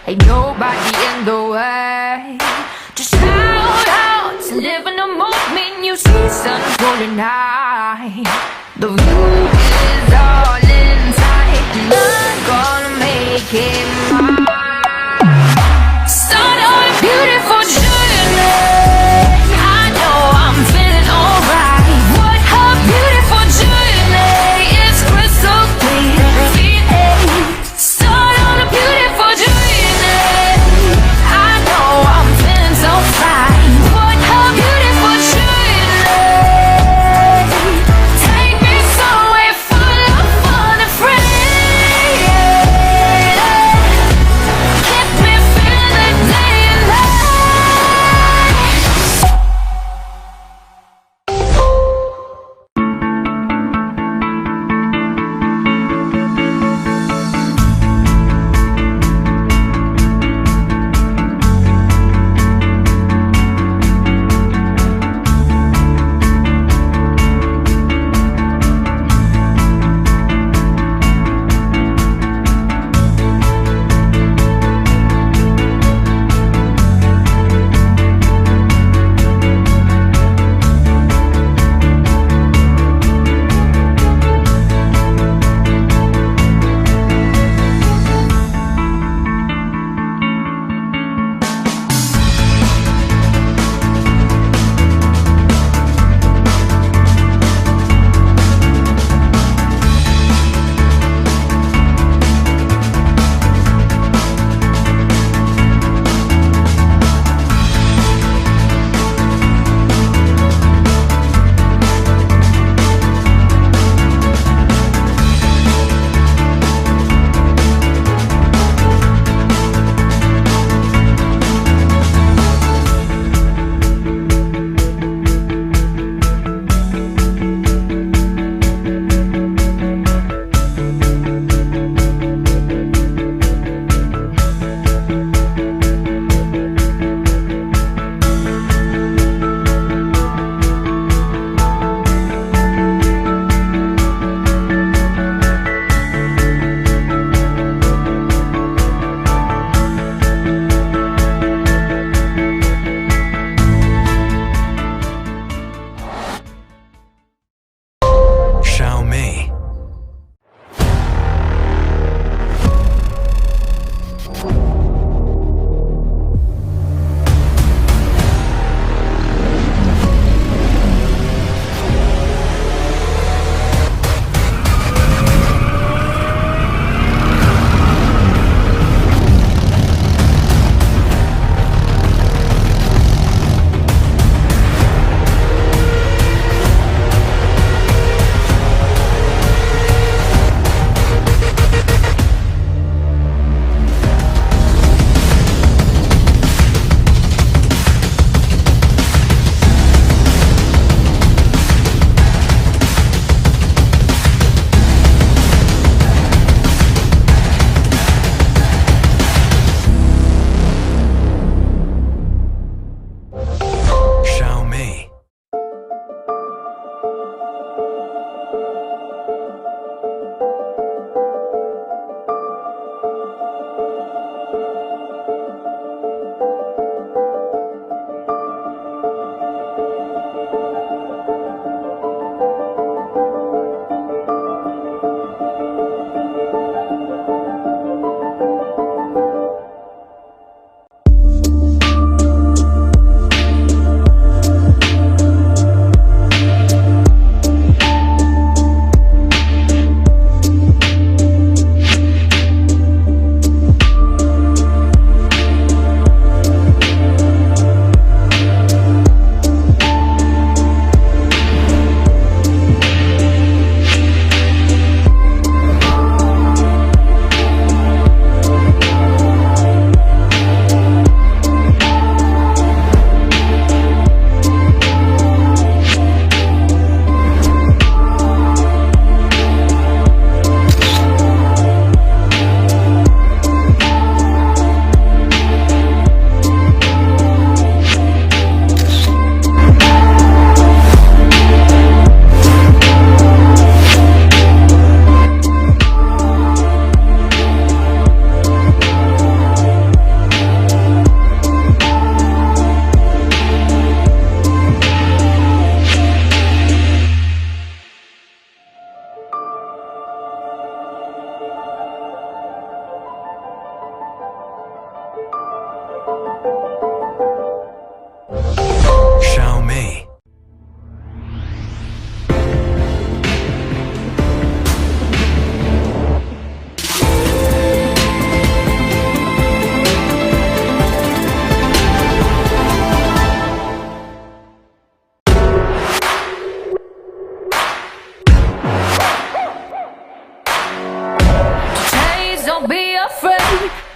Ain't nobody in the way. Just shout out to live in the moment. You see sun golden high. The view is all inside. I'm gonna make it mine. Start on a beautiful journey. I know I'm feeling alright. What a beautiful journey. It's crystal clear. Start on a beautiful journey. I know I'm feeling so fine. What a beautiful journey. Take me somewhere full of fun and free.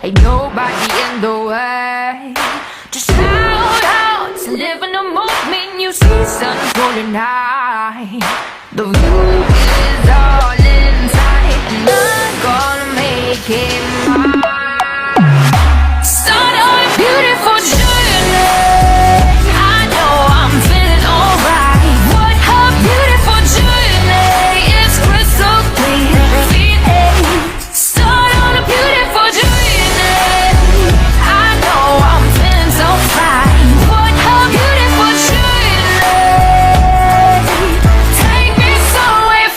Ain't nobody in the way. Just shout out to live in the moment. You see sun golden high. The view is all inside, and I'm gonna make it mine. Start on a beautiful journey. I know I'm feeling alright. What a beautiful journey. It's crystal clear feeling. Start on a beautiful journey. I know I'm feeling so fine. What a beautiful journey. Take me somewhere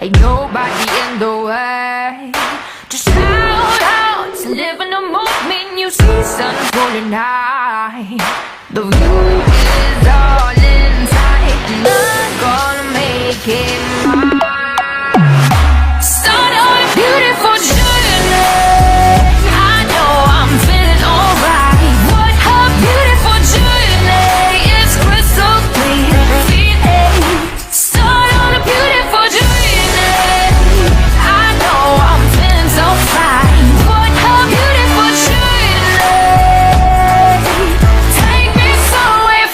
Ain't nobody in the way. Just shout out to live in the moment. You see sun golden high. The view is all inside, and I'm gonna make it mine. Start on a beautiful journey. I know I'm feeling alright. What a beautiful journey. It's crystal clear feeling. Start on a beautiful journey. I know I'm feeling so fine. What a beautiful journey. Take me somewhere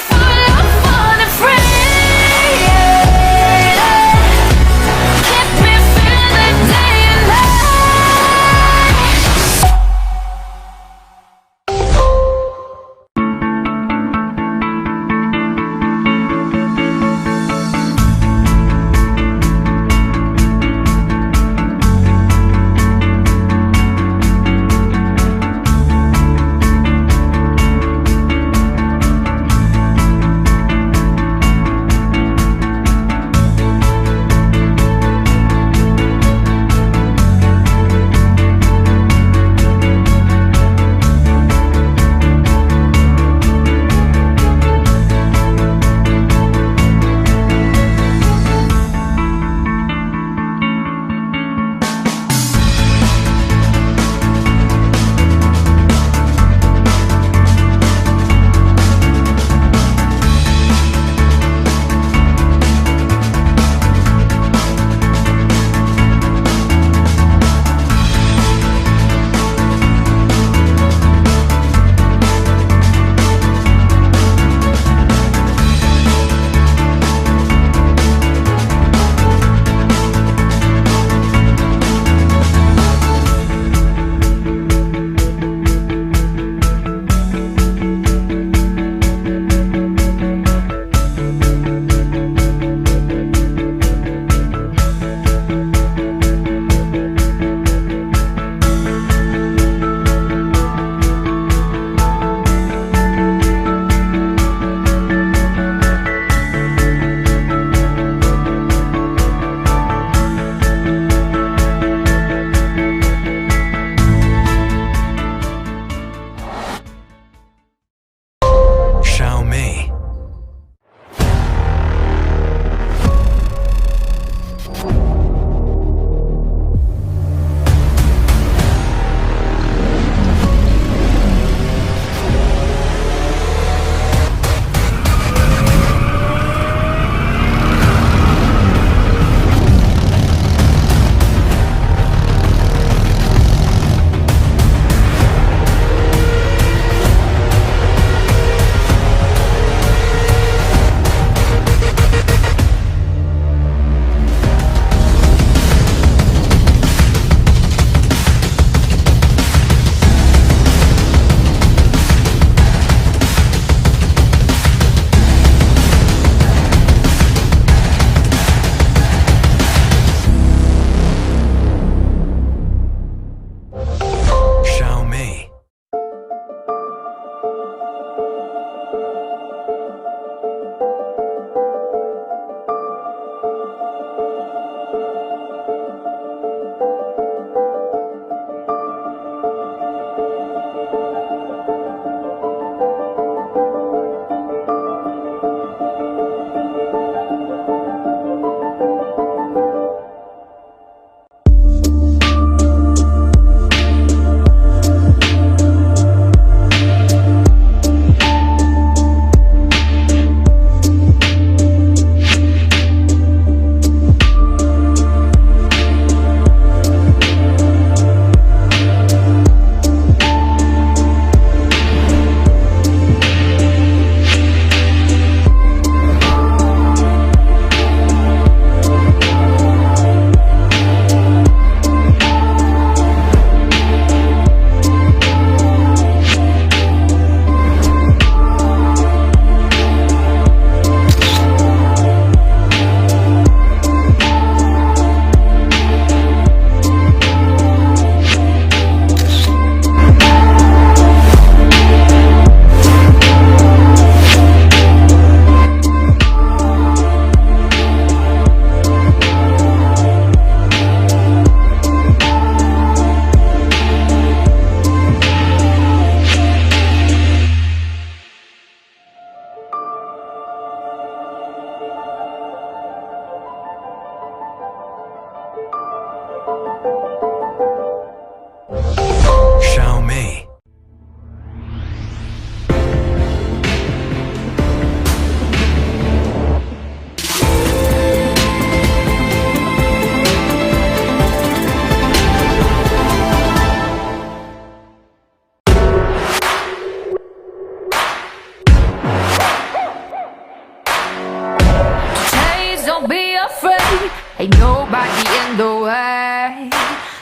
afraid. Ain't nobody in the way.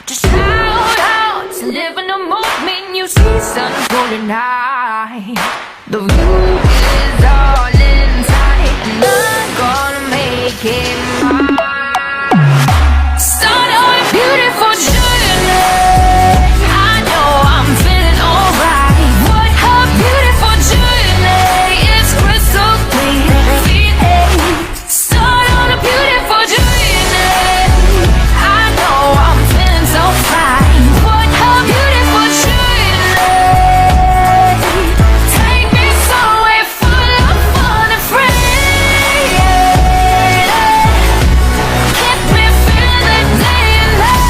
Just shout out to live in the moment. You see sun golden high. The view is all inside, and I'm gonna make it mine. Start on a beautiful journey. I know I'm feeling alright. What a beautiful journey. It's crystal clear. Start on a beautiful journey. I know I'm feeling so fine. What a beautiful journey. Take me somewhere full of fun and free. Keep me feeling day and night.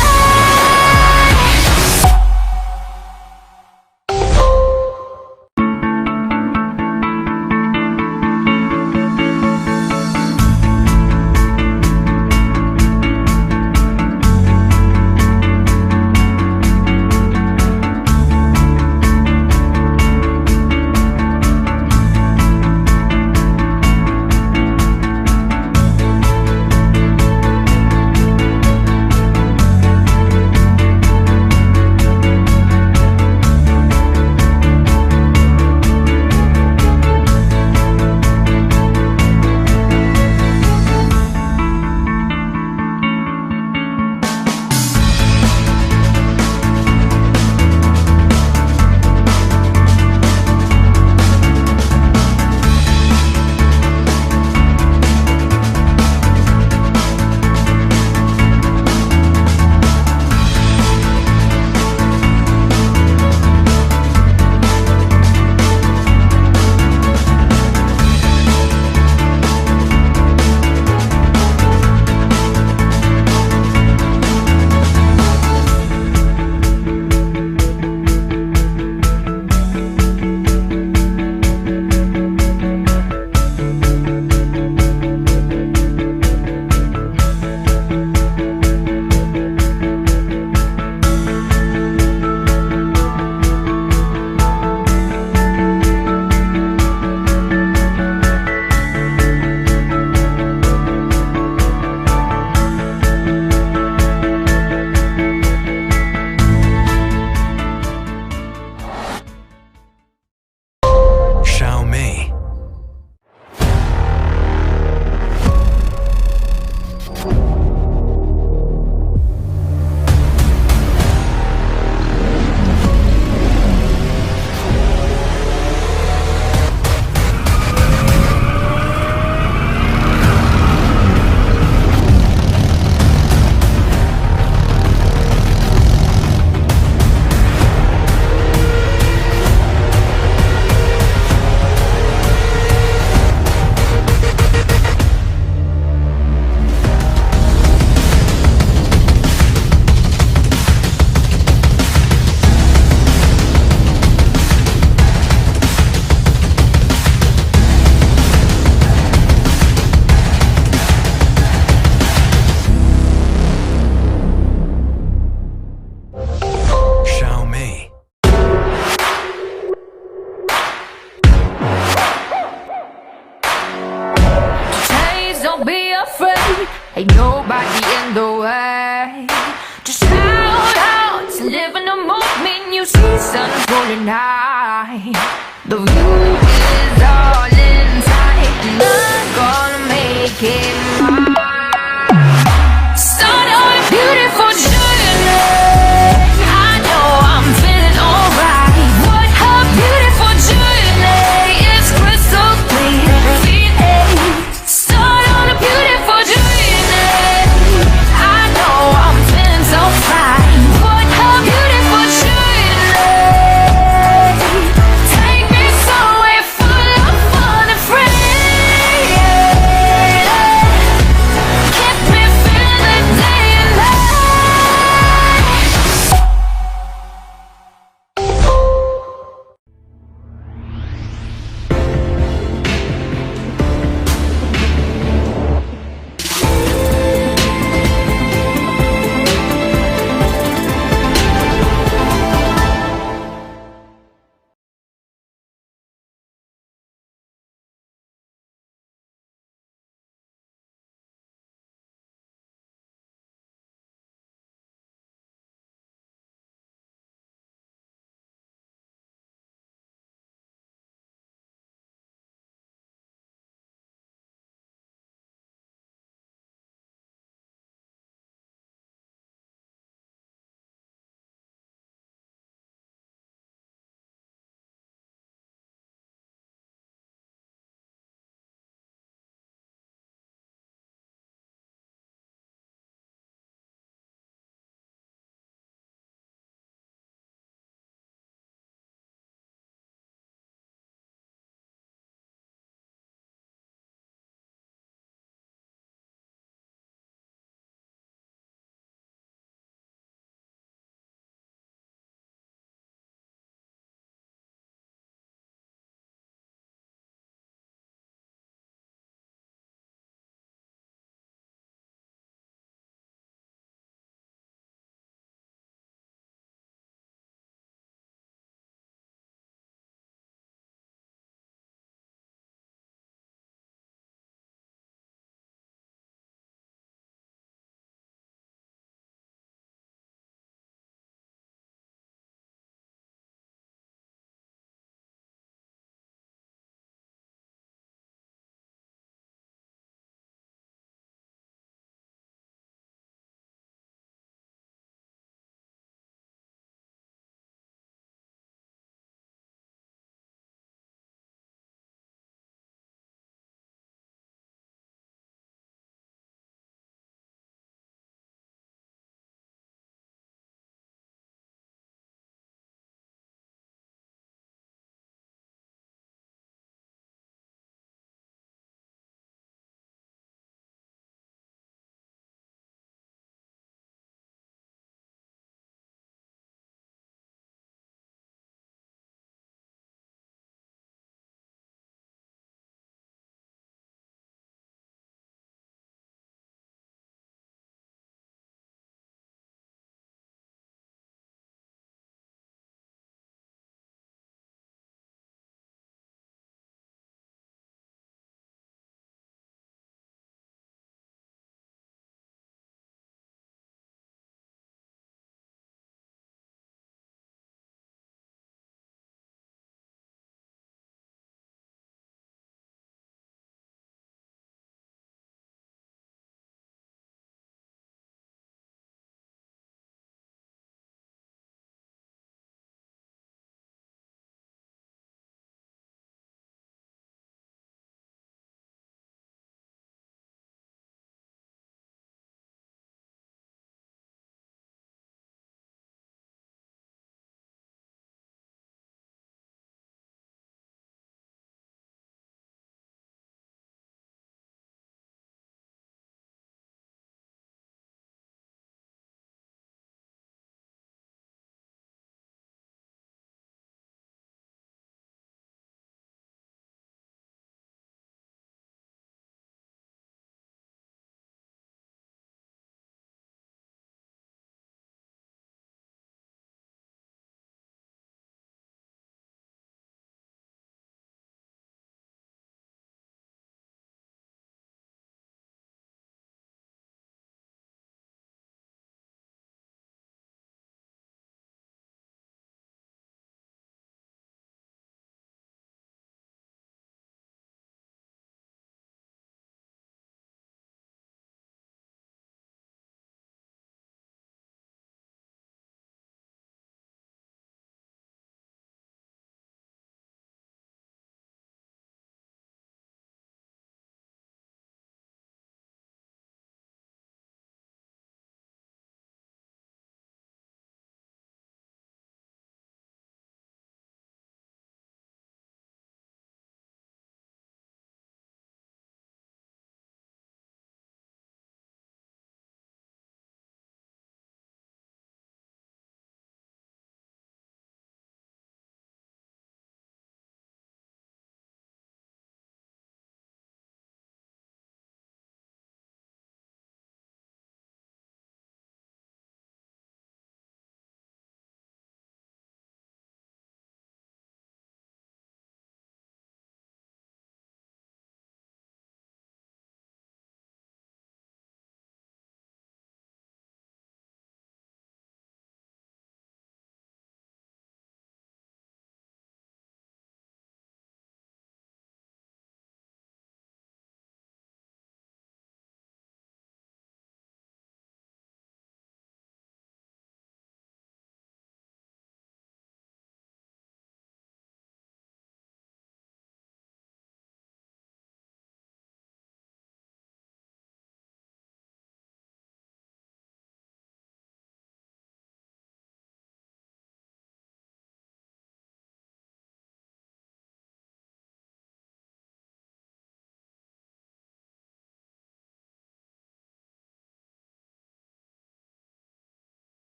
Xiaomi. Xiaomi. Please don't be afraid. Ain't nobody in the way. Just shout out to live in the moment. You see sun golden high. The view is all inside, and I'm gonna make it mine. Start on a beautiful journey. I know I'm feeling alright. What a beautiful journey. It's crystal clear. Start on a beautiful journey. I know I'm feeling so fine. What a beautiful journey. Take me somewhere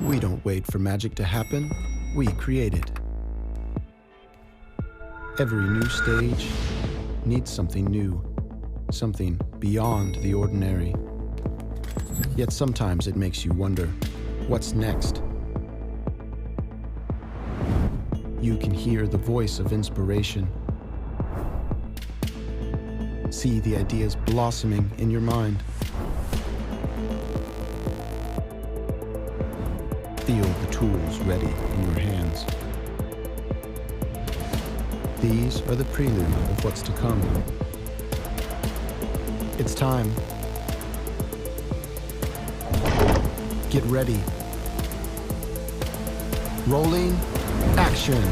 We don't wait for magic to happen, we create it. Every new stage needs something new, something beyond the ordinary. Yet sometimes it makes you wonder, what's next? You can hear the voice of inspiration. See the ideas blossoming in your mind. Feel the tools ready in your hands. These are the prelude of what's to come. It's time. Get ready. Rolling action.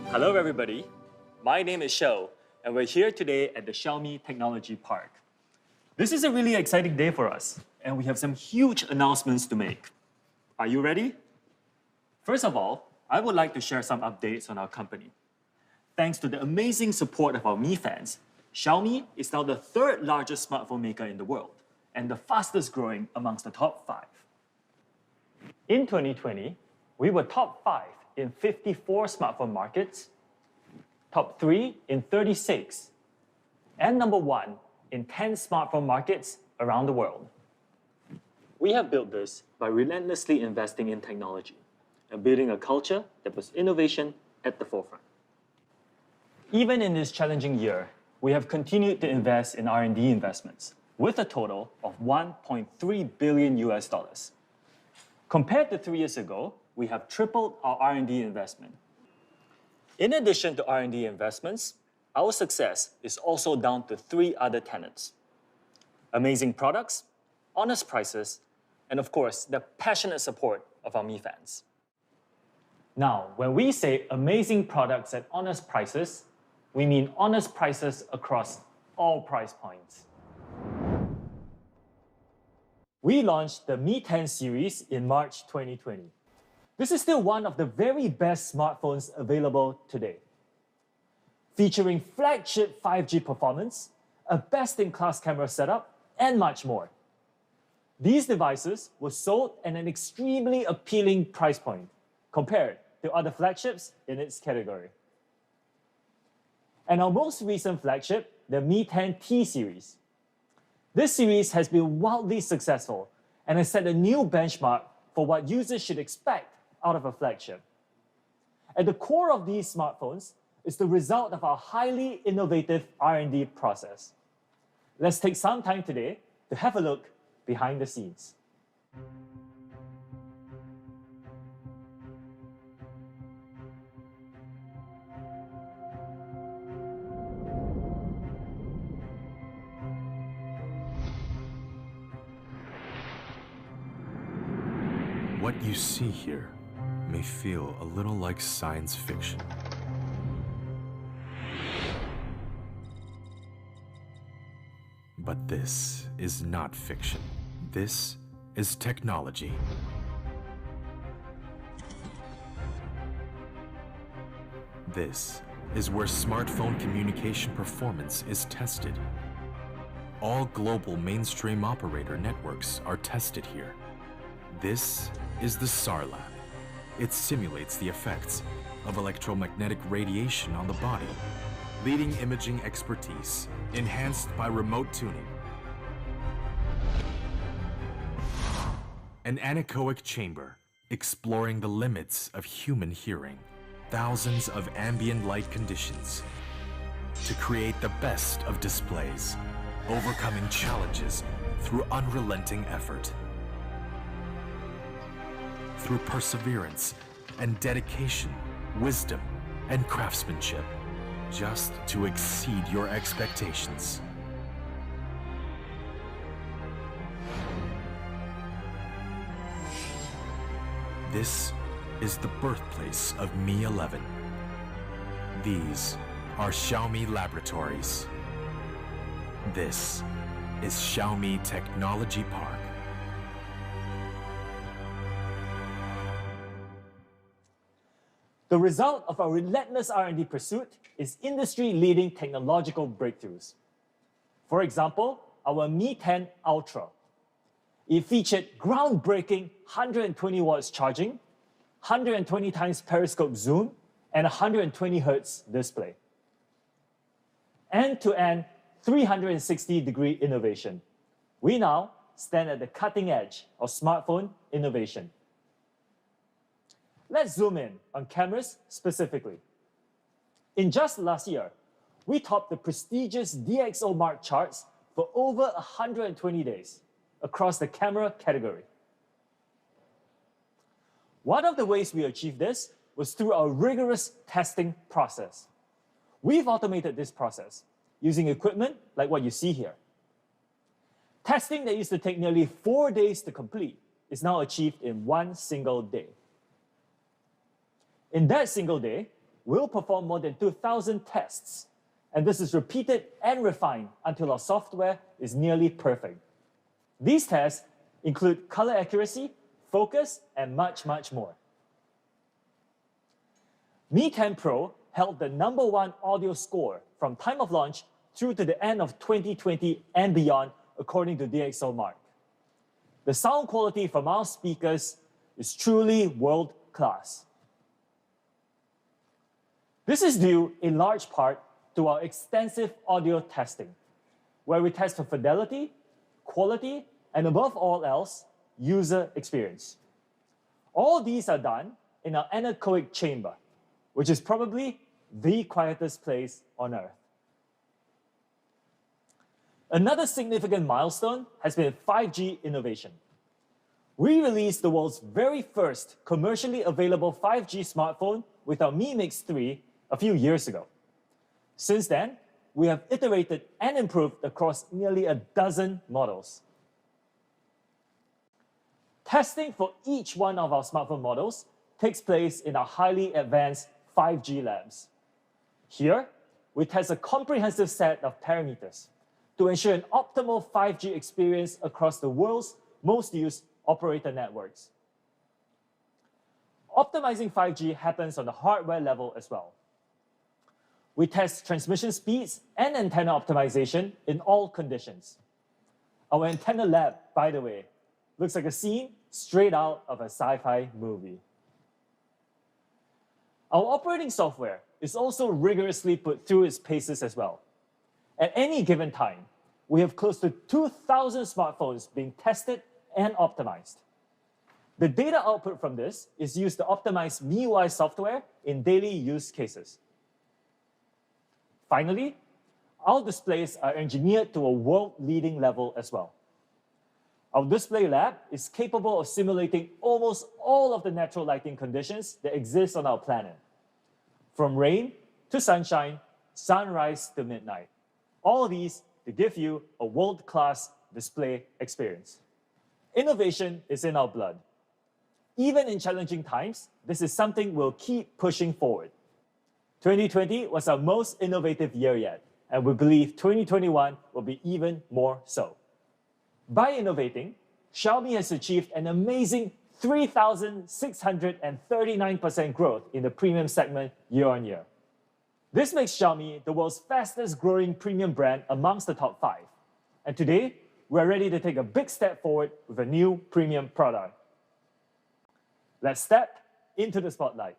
Hello everybody, my name is Shou, and we're here today at the Xiaomi Technology Park. This is a really exciting day for us, and we have some huge announcements to make. Are you ready? First of all, I would like to share some updates on our company. Thanks to the amazing support of our Mi fans, Xiaomi is now the third largest smartphone maker in the world, and the fastest growing amongst the top 5. In 2020, we were top 5 in 54 smartphone markets, top 3 in 36, and number 1 in 10 smartphone markets around the world. We have built this by relentlessly investing in technology and building a culture that puts innovation at the forefront. Even in this challenging year, we have continued to invest in R&D investments with a total of $1.3 billion. Compared to 3 years ago, we have tripled our R&D investment. In addition to R&D investments, our success is also down to 3 other tenets: amazing products, honest prices, and of course, the passionate support of our Mi fans. Now, when we say amazing products at honest prices, we mean honest prices across all price points. We launched the Mi 10 series in March 2020. This is still one of the very best smartphones available today. Featuring flagship 5G performance, a best-in-class camera setup, and much more. These devices were sold at an extremely appealing price point compared to other flagships in its category. And our most recent flagship, the Mi 10T series. This series has been wildly successful and has set a new benchmark for what users should expect out of a flagship. At the core of these smartphones is the result of our highly innovative R&D process. Let's take some time today to have a look behind the scenes. What you see here may feel a little like science fiction. But this is not fiction. This is technology. This is where smartphone communication performance is tested. All global mainstream operator networks are tested here. This is the SAR lab. It simulates the effects of electromagnetic radiation on the body, leading imaging expertise, enhanced by remote tuning. An anechoic chamber, exploring the limits of human hearing. Thousands of ambient light conditions to create the best of displays, overcoming challenges through unrelenting effort. Through perseverance and dedication, wisdom and craftsmanship, just to exceed your expectations. This is the birthplace of Mi 11. These are Xiaomi laboratories. This is Xiaomi Technology Park. The result of our relentless R&D pursuit is industry-leading technological breakthroughs. For example, our Mi 10 Ultra. It featured groundbreaking 120 watts charging, 120 times periscope zoom, and 120 Hz display. End-to-end 360-degree innovation. We now stand at the cutting edge of smartphone innovation. Let's zoom in on cameras specifically. In just last year, we topped the prestigious DxO Mark charts for over 120 days across the camera category. One of the ways we achieved this was through our rigorous testing process. We've automated this process using equipment like what you see here. Testing that used to take nearly 4 days to complete is now achieved in one single day. In that single day, we'll perform more than 2,000 tests, and this is repeated and refined until our software is nearly perfect. These tests include color accuracy, focus, and much, much more. Mi 10 Pro held the #1 audio score from time of launch through to the end of 2020 and beyond, according to DxO Mark. The sound quality from our speakers is truly world-class. This is due in large part to our extensive audio testing, where we test for fidelity, quality, and above all else, user experience. All these are done in our anechoic chamber, which is probably the quietest place on Earth. Another significant milestone has been 5G innovation. We released the world's very first commercially available 5G smartphone with our Mi Mix 3 a few years ago. Since then, we have iterated and improved across nearly a dozen models. Testing for each one of our smartphone models takes place in our highly advanced 5G labs. Here, we test a comprehensive set of parameters to ensure an optimal 5G experience across the world's most used operator networks. Optimizing 5G happens on the hardware level as well. We test transmission speeds and antenna optimization in all conditions. Our antenna lab, by the way, looks like a scene straight out of a sci-fi movie. Our operating software is also rigorously put through its paces as well. At any given time, we have close to 2,000 smartphones being tested and optimized. The data output from this is used to optimize MIUI software in daily use cases. Finally, our displays are engineered to a world-leading level as well. Our display lab is capable of simulating almost all of the natural lighting conditions that exist on our planet, from rain to sunshine, sunrise to midnight. All of these to give you a world-class display experience. Innovation is in our blood. Even in challenging times, this is something we'll keep pushing forward. 2020 was our most innovative year yet, and we believe 2021 will be even more so. By innovating, Xiaomi has achieved an amazing 3,639% growth in the premium segment year on year. This makes Xiaomi the world's fastest growing premium brand amongst the top 5. And today, we're ready to take a big step forward with a new premium product. Let's step into the spotlight.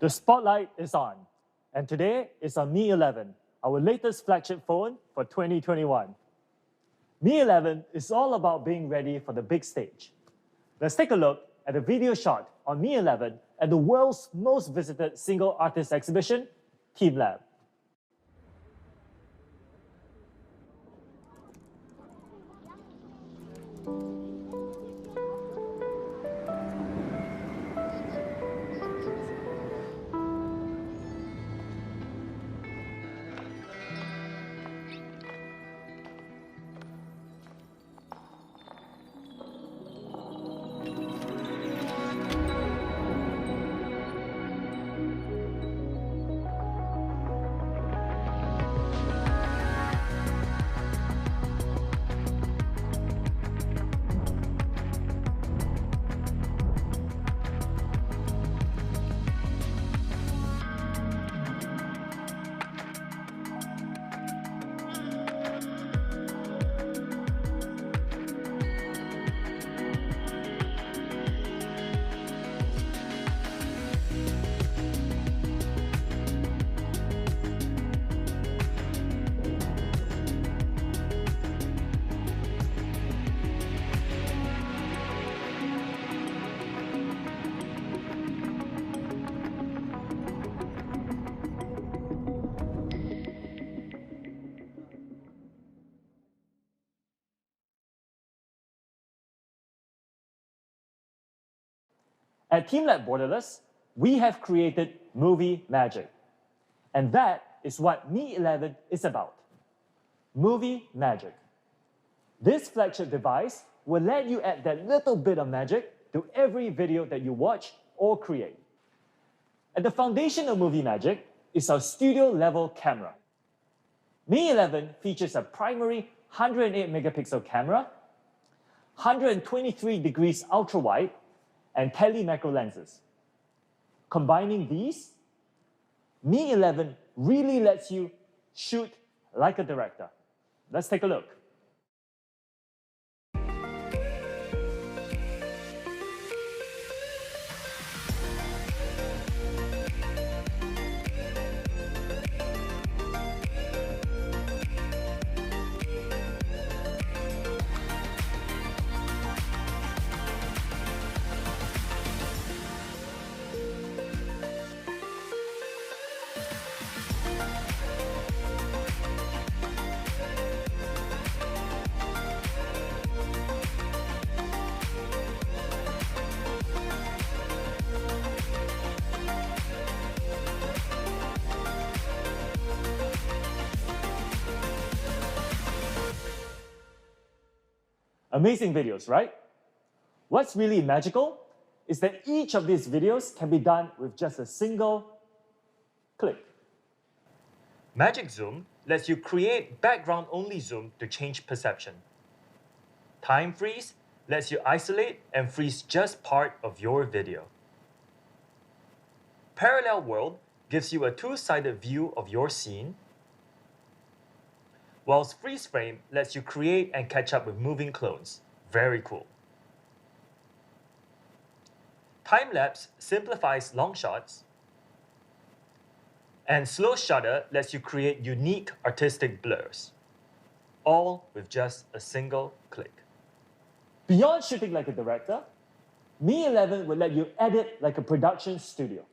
The spotlight is on, and today is on Mi 11, our latest flagship phone for 2021. Mi 11 is all about being ready for the big stage. Let's take a look at a video shot on Mi 11 at the world's most visited single artist exhibition, TeamLab. At Team Lab Borderless, we have created movie magic. And that is what Mi 11 is about. Movie magic. This flagship device will let you add that little bit of magic to every video that you watch or create. At the foundation of movie magic is our studio-level camera. Mi 11 features a primary 108 megapixel camera, 123 degrees ultra-wide, and tele-macro lenses. Combining these, Mi 11 really lets you shoot like a director. Let's take a look. Amazing videos, right? What's really magical is that each of these videos can be done with just a single click. Magic Zoom lets you create background-only zoom to change perception. Time Freeze lets you isolate and freeze just part of your video. Parallel World gives you a two-sided view of your scene, whilst Freeze Frame lets you create and catch up with moving clones. Very cool. Time Lapse simplifies long shots, and Slow Shutter lets you create unique artistic blurs, all with just a single click. Beyond shooting like a director, Mi 11 will let you edit like a production studio.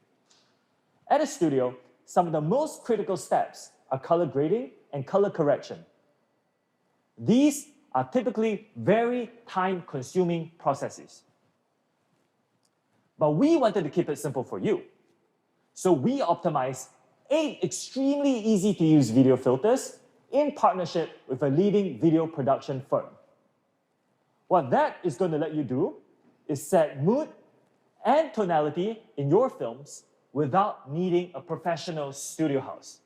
At a studio, some of the most critical steps are color grading and color correction. These are typically very time-consuming processes. But we wanted to keep it simple for you. So we optimized 8 extremely easy-to-use video filters in partnership with a leading video production firm. What that is going to let you do is set mood and tonality in your films without needing a professional studio house.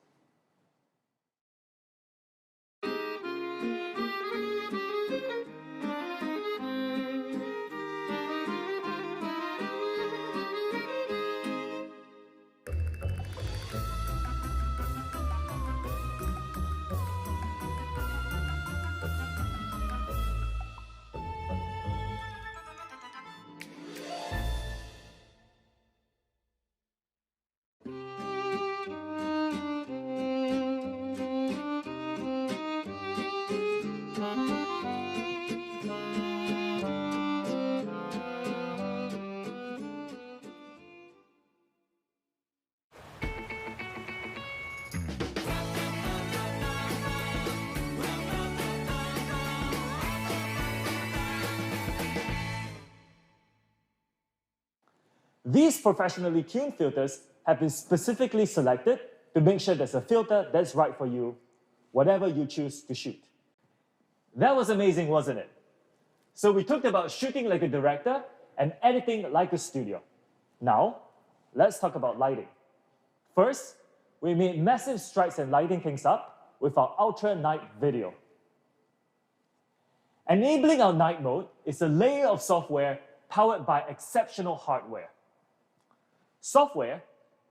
These professionally tuned filters have been specifically selected to make sure there's a filter that's right for you, whatever you choose to shoot. That was amazing, wasn't it? So we talked about shooting like a director and editing like a studio. Now, let's talk about lighting. First, we made massive strides in lighting things up with our Ultra Night video. Enabling our night mode is a layer of software powered by exceptional hardware. Software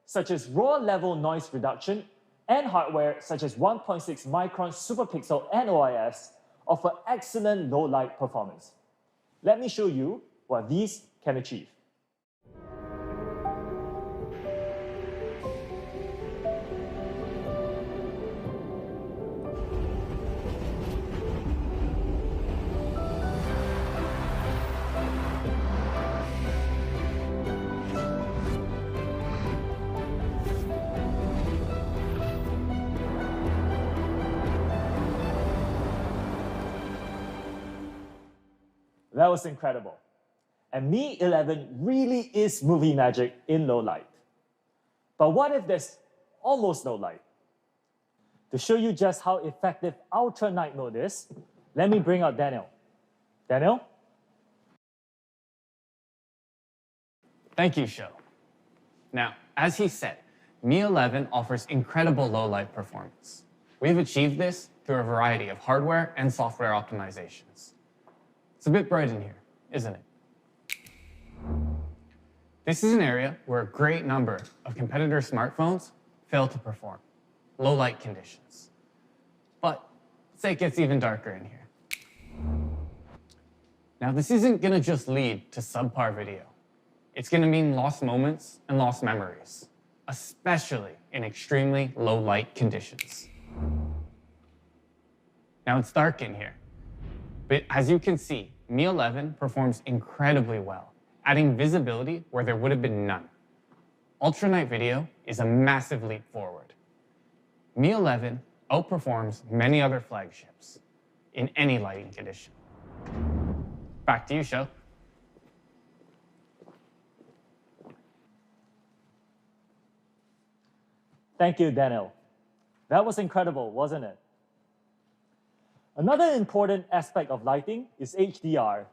such as raw level noise reduction and hardware such as 1.6 micron superpixel and OIS offer excellent low light performance. Let me show you what these can achieve. That was incredible. and Mi 11 really is movie magic in low light. But what if there's almost no light? To show you just how effective ultra night mode is, let me bring out Daniel. Daniel? Thank you, Sho. Now, as he said, Mi 11 offers incredible low light performance. We've achieved this through a variety of hardware and software optimizations. It's a bit bright in here, isn't it? This is an area where a great number of competitor smartphones fail to perform, low light conditions. But say it gets even darker in here. Now, this isn't gonna just lead to subpar video. It's gonna mean lost moments and lost memories, especially in extremely low light conditions. Now it's dark in here, but as you can see, Mi 11 performs incredibly well, adding visibility where there would have been none. Ultra night video is a massive leap forward. Mi 11 outperforms many other flagships in any lighting condition. Back to you, Sho. Thank you, Daniel. That was incredible, wasn't it? Another important aspect of lighting is HDR.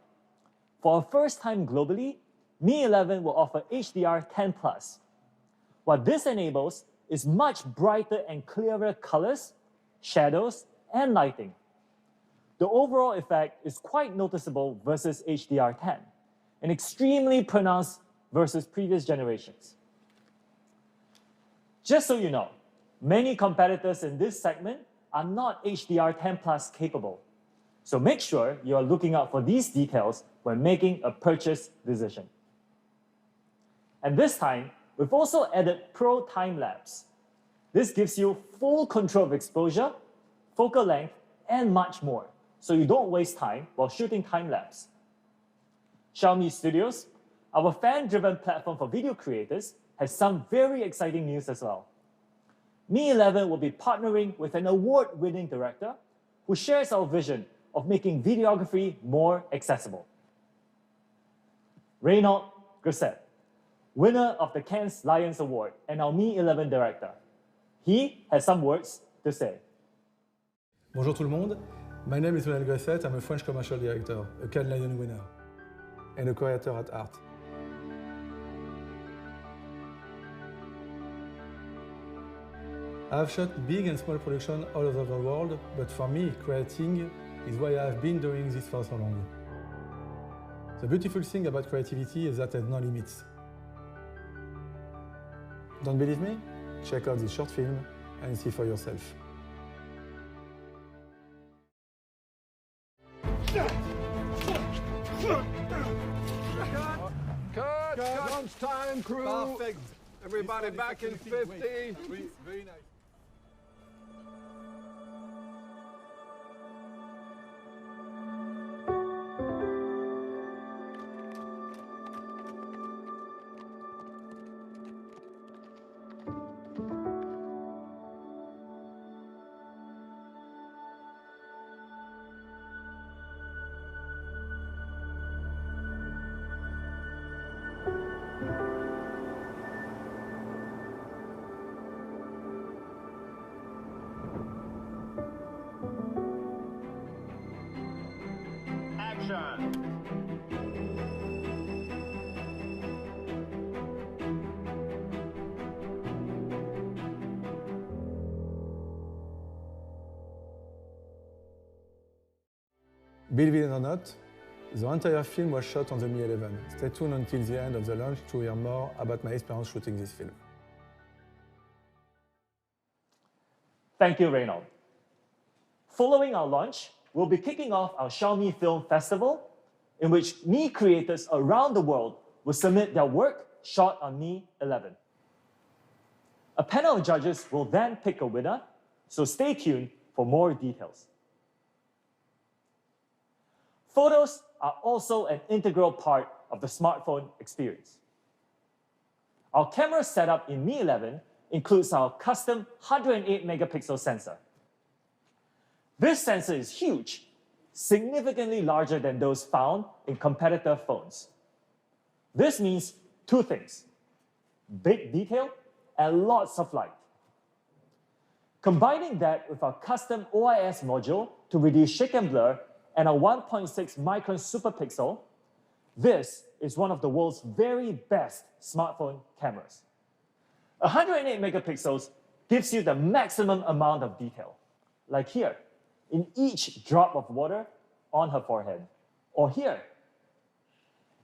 For the first time globally, Mi 11 will offer HDR 10+. What this enables is much brighter and clearer colors, shadows, and lighting. The overall effect is quite noticeable versus HDR 10, and extremely pronounced versus previous generations. Just so you know, many competitors in this segment are not HDR 10+ capable. So make sure you are looking out for these details when making a purchase decision. And this time, we've also added Pro Time Lapse. This gives you full control of exposure, focal length, and much more, so you don't waste time while shooting time lapse. Xiaomi Studios, our fan-driven platform for video creators, has some very exciting news as well. Mi 11 will be partnering with an award-winning director who shares our vision of making videography more accessible. Reynaud Grosset, winner of the Cannes Lions Award and our Mi 11 director. He has some words to say. Bonjour tout le monde, my name is Reynaud Grosset, I'm a French commercial director, a Cannes Lion winner, and a creator at art. I've shot big and small productions all over the world, but for me, creating is why I've been doing this for so long. The beautiful thing about creativity is that there's no limits. Don't believe me? Check out this short film and see for yourself. Cut! Lunchtime, crew! Perfect. Everybody back in 50. Very nice. Believe it or not, the entire film was shot on the Mi 11. Stay tuned until the end of the launch to hear more about my experience shooting this film. Thank you, Reynaud. Following our launch, we'll be kicking off our Xiaomi Film Festival, in which Mi creators around the world will submit their work shot on Mi 11. A panel of judges will then pick a winner, so stay tuned for more details. Photos are also an integral part of the smartphone experience. Our camera setup in Mi 11 includes our custom 108 megapixel sensor. This sensor is huge, significantly larger than those found in competitor phones. This means two things: big detail and lots of light. Combining that with our custom OIS module to reduce shake and blur and a 1.6 micron superpixel, this is one of the world's very best smartphone cameras. 108 megapixels gives you the maximum amount of detail, like here, in each drop of water on her forehead, or here,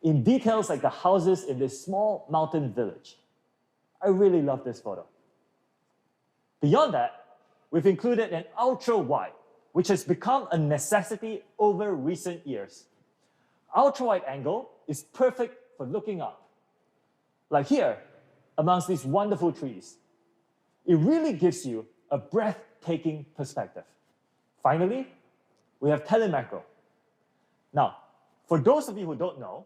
in details like the houses in this small mountain village. I really love this photo. Beyond that, we've included an ultra wide, which has become a necessity over recent years. Ultra wide angle is perfect for looking up. Like here, amongst these wonderful trees. It really gives you a breathtaking perspective. Finally, we have telemacro. Now, for those of you who don't know,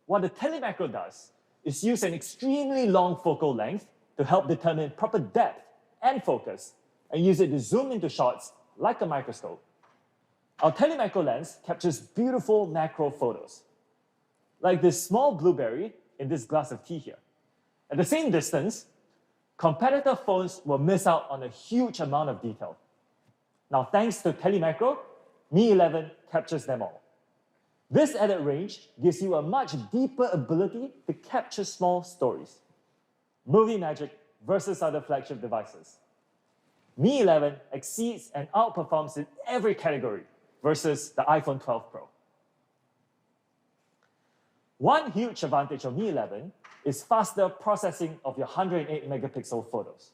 what the telemacro does is use an extremely long focal length to help determine proper depth and focus, and use it to zoom into shots like a microscope. Our telemacro lens captures beautiful macro photos, like this small blueberry in this glass of tea here. At the same distance, competitor phones will miss out on a huge amount of detail. Now, thanks to telemacro, Mi 11 captures them all. This added range gives you a much deeper ability to capture small stories. Movie magic versus other flagship devices. Mi 11 exceeds and outperforms in every category versus the iPhone 12 Pro. One huge advantage of Mi 11 is faster processing of your 108 megapixel photos.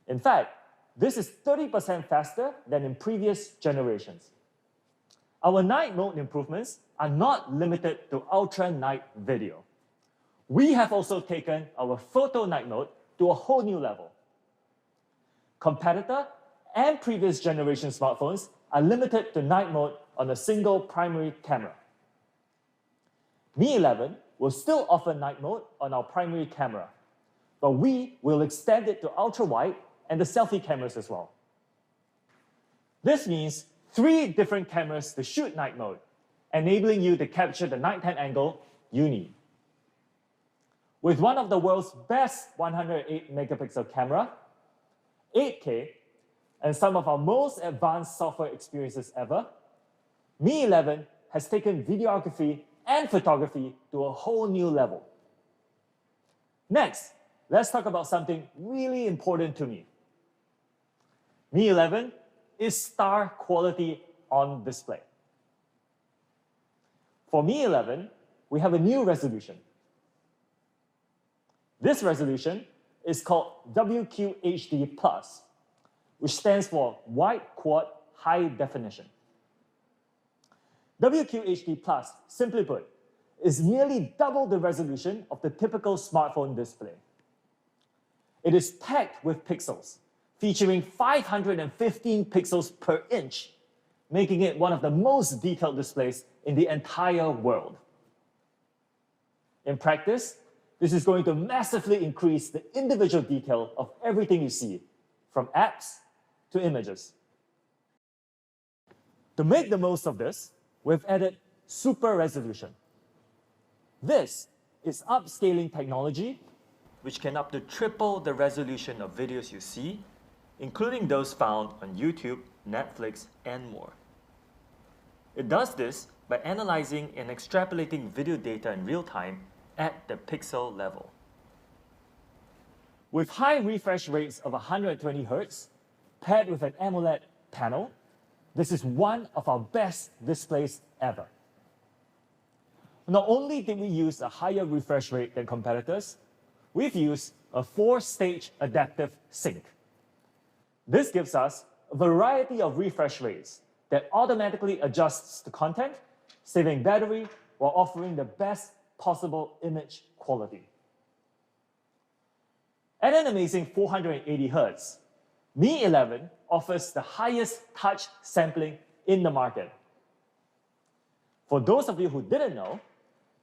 In fact, this is 30% faster than in previous generations. Our night mode improvements are not limited to ultra night video. We have also taken our photo night mode to a whole new level. Competitor and previous generation smartphones are limited to night mode on a single primary camera. Mi 11 will still offer night mode on our primary camera, but we will extend it to ultra-wide and the selfie cameras as well. This means 3 different cameras to shoot night mode, enabling you to capture the nighttime angle you need. With one of the world's best 108 megapixel camera, 8K, and some of our most advanced software experiences ever, Mi 11 has taken videography and photography to a whole new level. Next, let's talk about something really important to me. Mi 11 is star quality on display. For Mi 11, we have a new resolution. This resolution is called WQHD+, which stands for Wide Quad High Definition. WQHD+, simply put, is nearly double the resolution of the typical smartphone display. It is packed with pixels, featuring 515 pixels per inch, making it one of the most detailed displays in the entire world. In practice, this is going to massively increase the individual detail of everything you see, from apps to images. To make the most of this, we've added super resolution. This is upscaling technology, which can up to triple the resolution of videos you see, including those found on YouTube, Netflix, and more. It does this by analyzing and extrapolating video data in real time at the pixel level. With high refresh rates of 120 Hz, paired with an AMOLED panel, this is one of our best displays ever. Not only did we use a higher refresh rate than competitors, we've used a 4-stage adaptive sync. This gives us a variety of refresh rates that automatically adjusts the content, saving battery while offering the best possible image quality. At an amazing 480 Hz, Mi 11 offers the highest touch sampling in the market. For those of you who didn't know,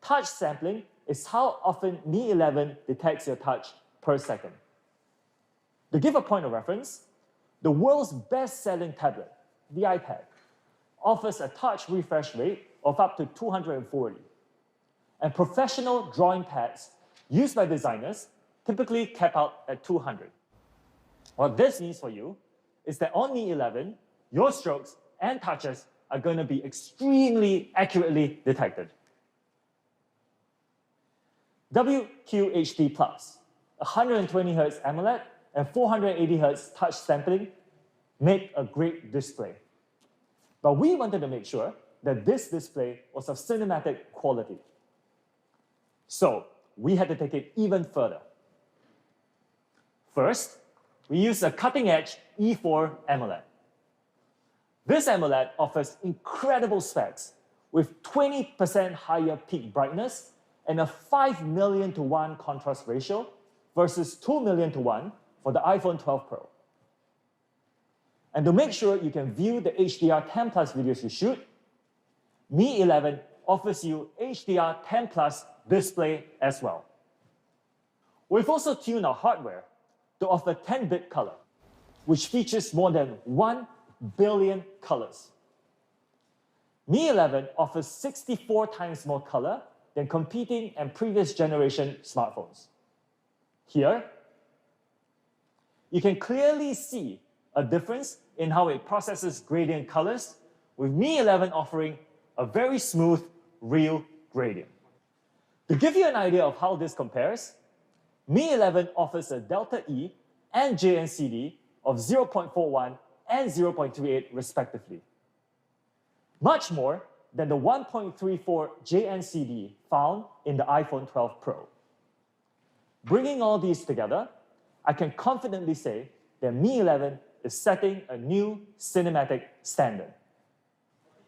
touch sampling is how often Mi 11 detects your touch per second. To give a point of reference, the world's best-selling tablet, the iPad, offers a touch refresh rate of up to 240. and professional drawing pads used by designers typically cap out at 200. What this means for you is that on Mi 11, your strokes and touches are going to be extremely accurately detected. WQHD+, 120Hz AMOLED and 480Hz touch sampling make a great display. But we wanted to make sure that this display was of cinematic quality. So we had to take it even further. First, we used a cutting-edge E4 AMOLED. This AMOLED offers incredible specs with 20% higher peak brightness and a 5 million to 1 contrast ratio versus 2 million to 1 for the iPhone 12 Pro. And to make sure you can view the HDR10+ videos you shoot, Mi 11 offers you HDR10+ display as well. We've also tuned our hardware to offer 10-bit color, which features more than 1 billion colors. Mi 11 offers 64 times more color than competing and previous generation smartphones. Here, you can clearly see a difference in how it processes gradient colors, with Mi 11 offering a very smooth, real gradient. To give you an idea of how this compares, Mi 11 offers a delta E and JNCD of 0.41 and 0.38 respectively, much more than the 1.34 JNCD found in the iPhone 12 Pro. Bringing all these together, I can confidently say that Mi 11 is setting a new cinematic standard.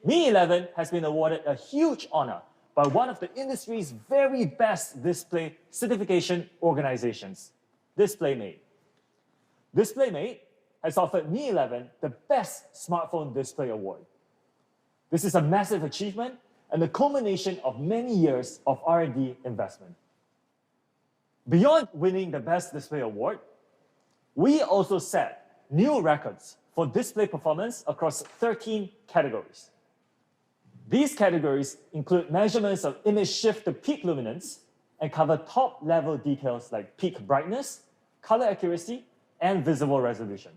Mi 11 has been awarded a huge honor by one of the industry's very best display certification organizations, DisplayMate. DisplayMate has offered Mi 11 the Best Smartphone Display Award. This is a massive achievement and the culmination of many years of R&D investment. Beyond winning the Best Display Award, we also set new records for display performance across 13 categories. These categories include measurements of image shift to peak luminance and cover top-level details like peak brightness, color accuracy, and visible resolution.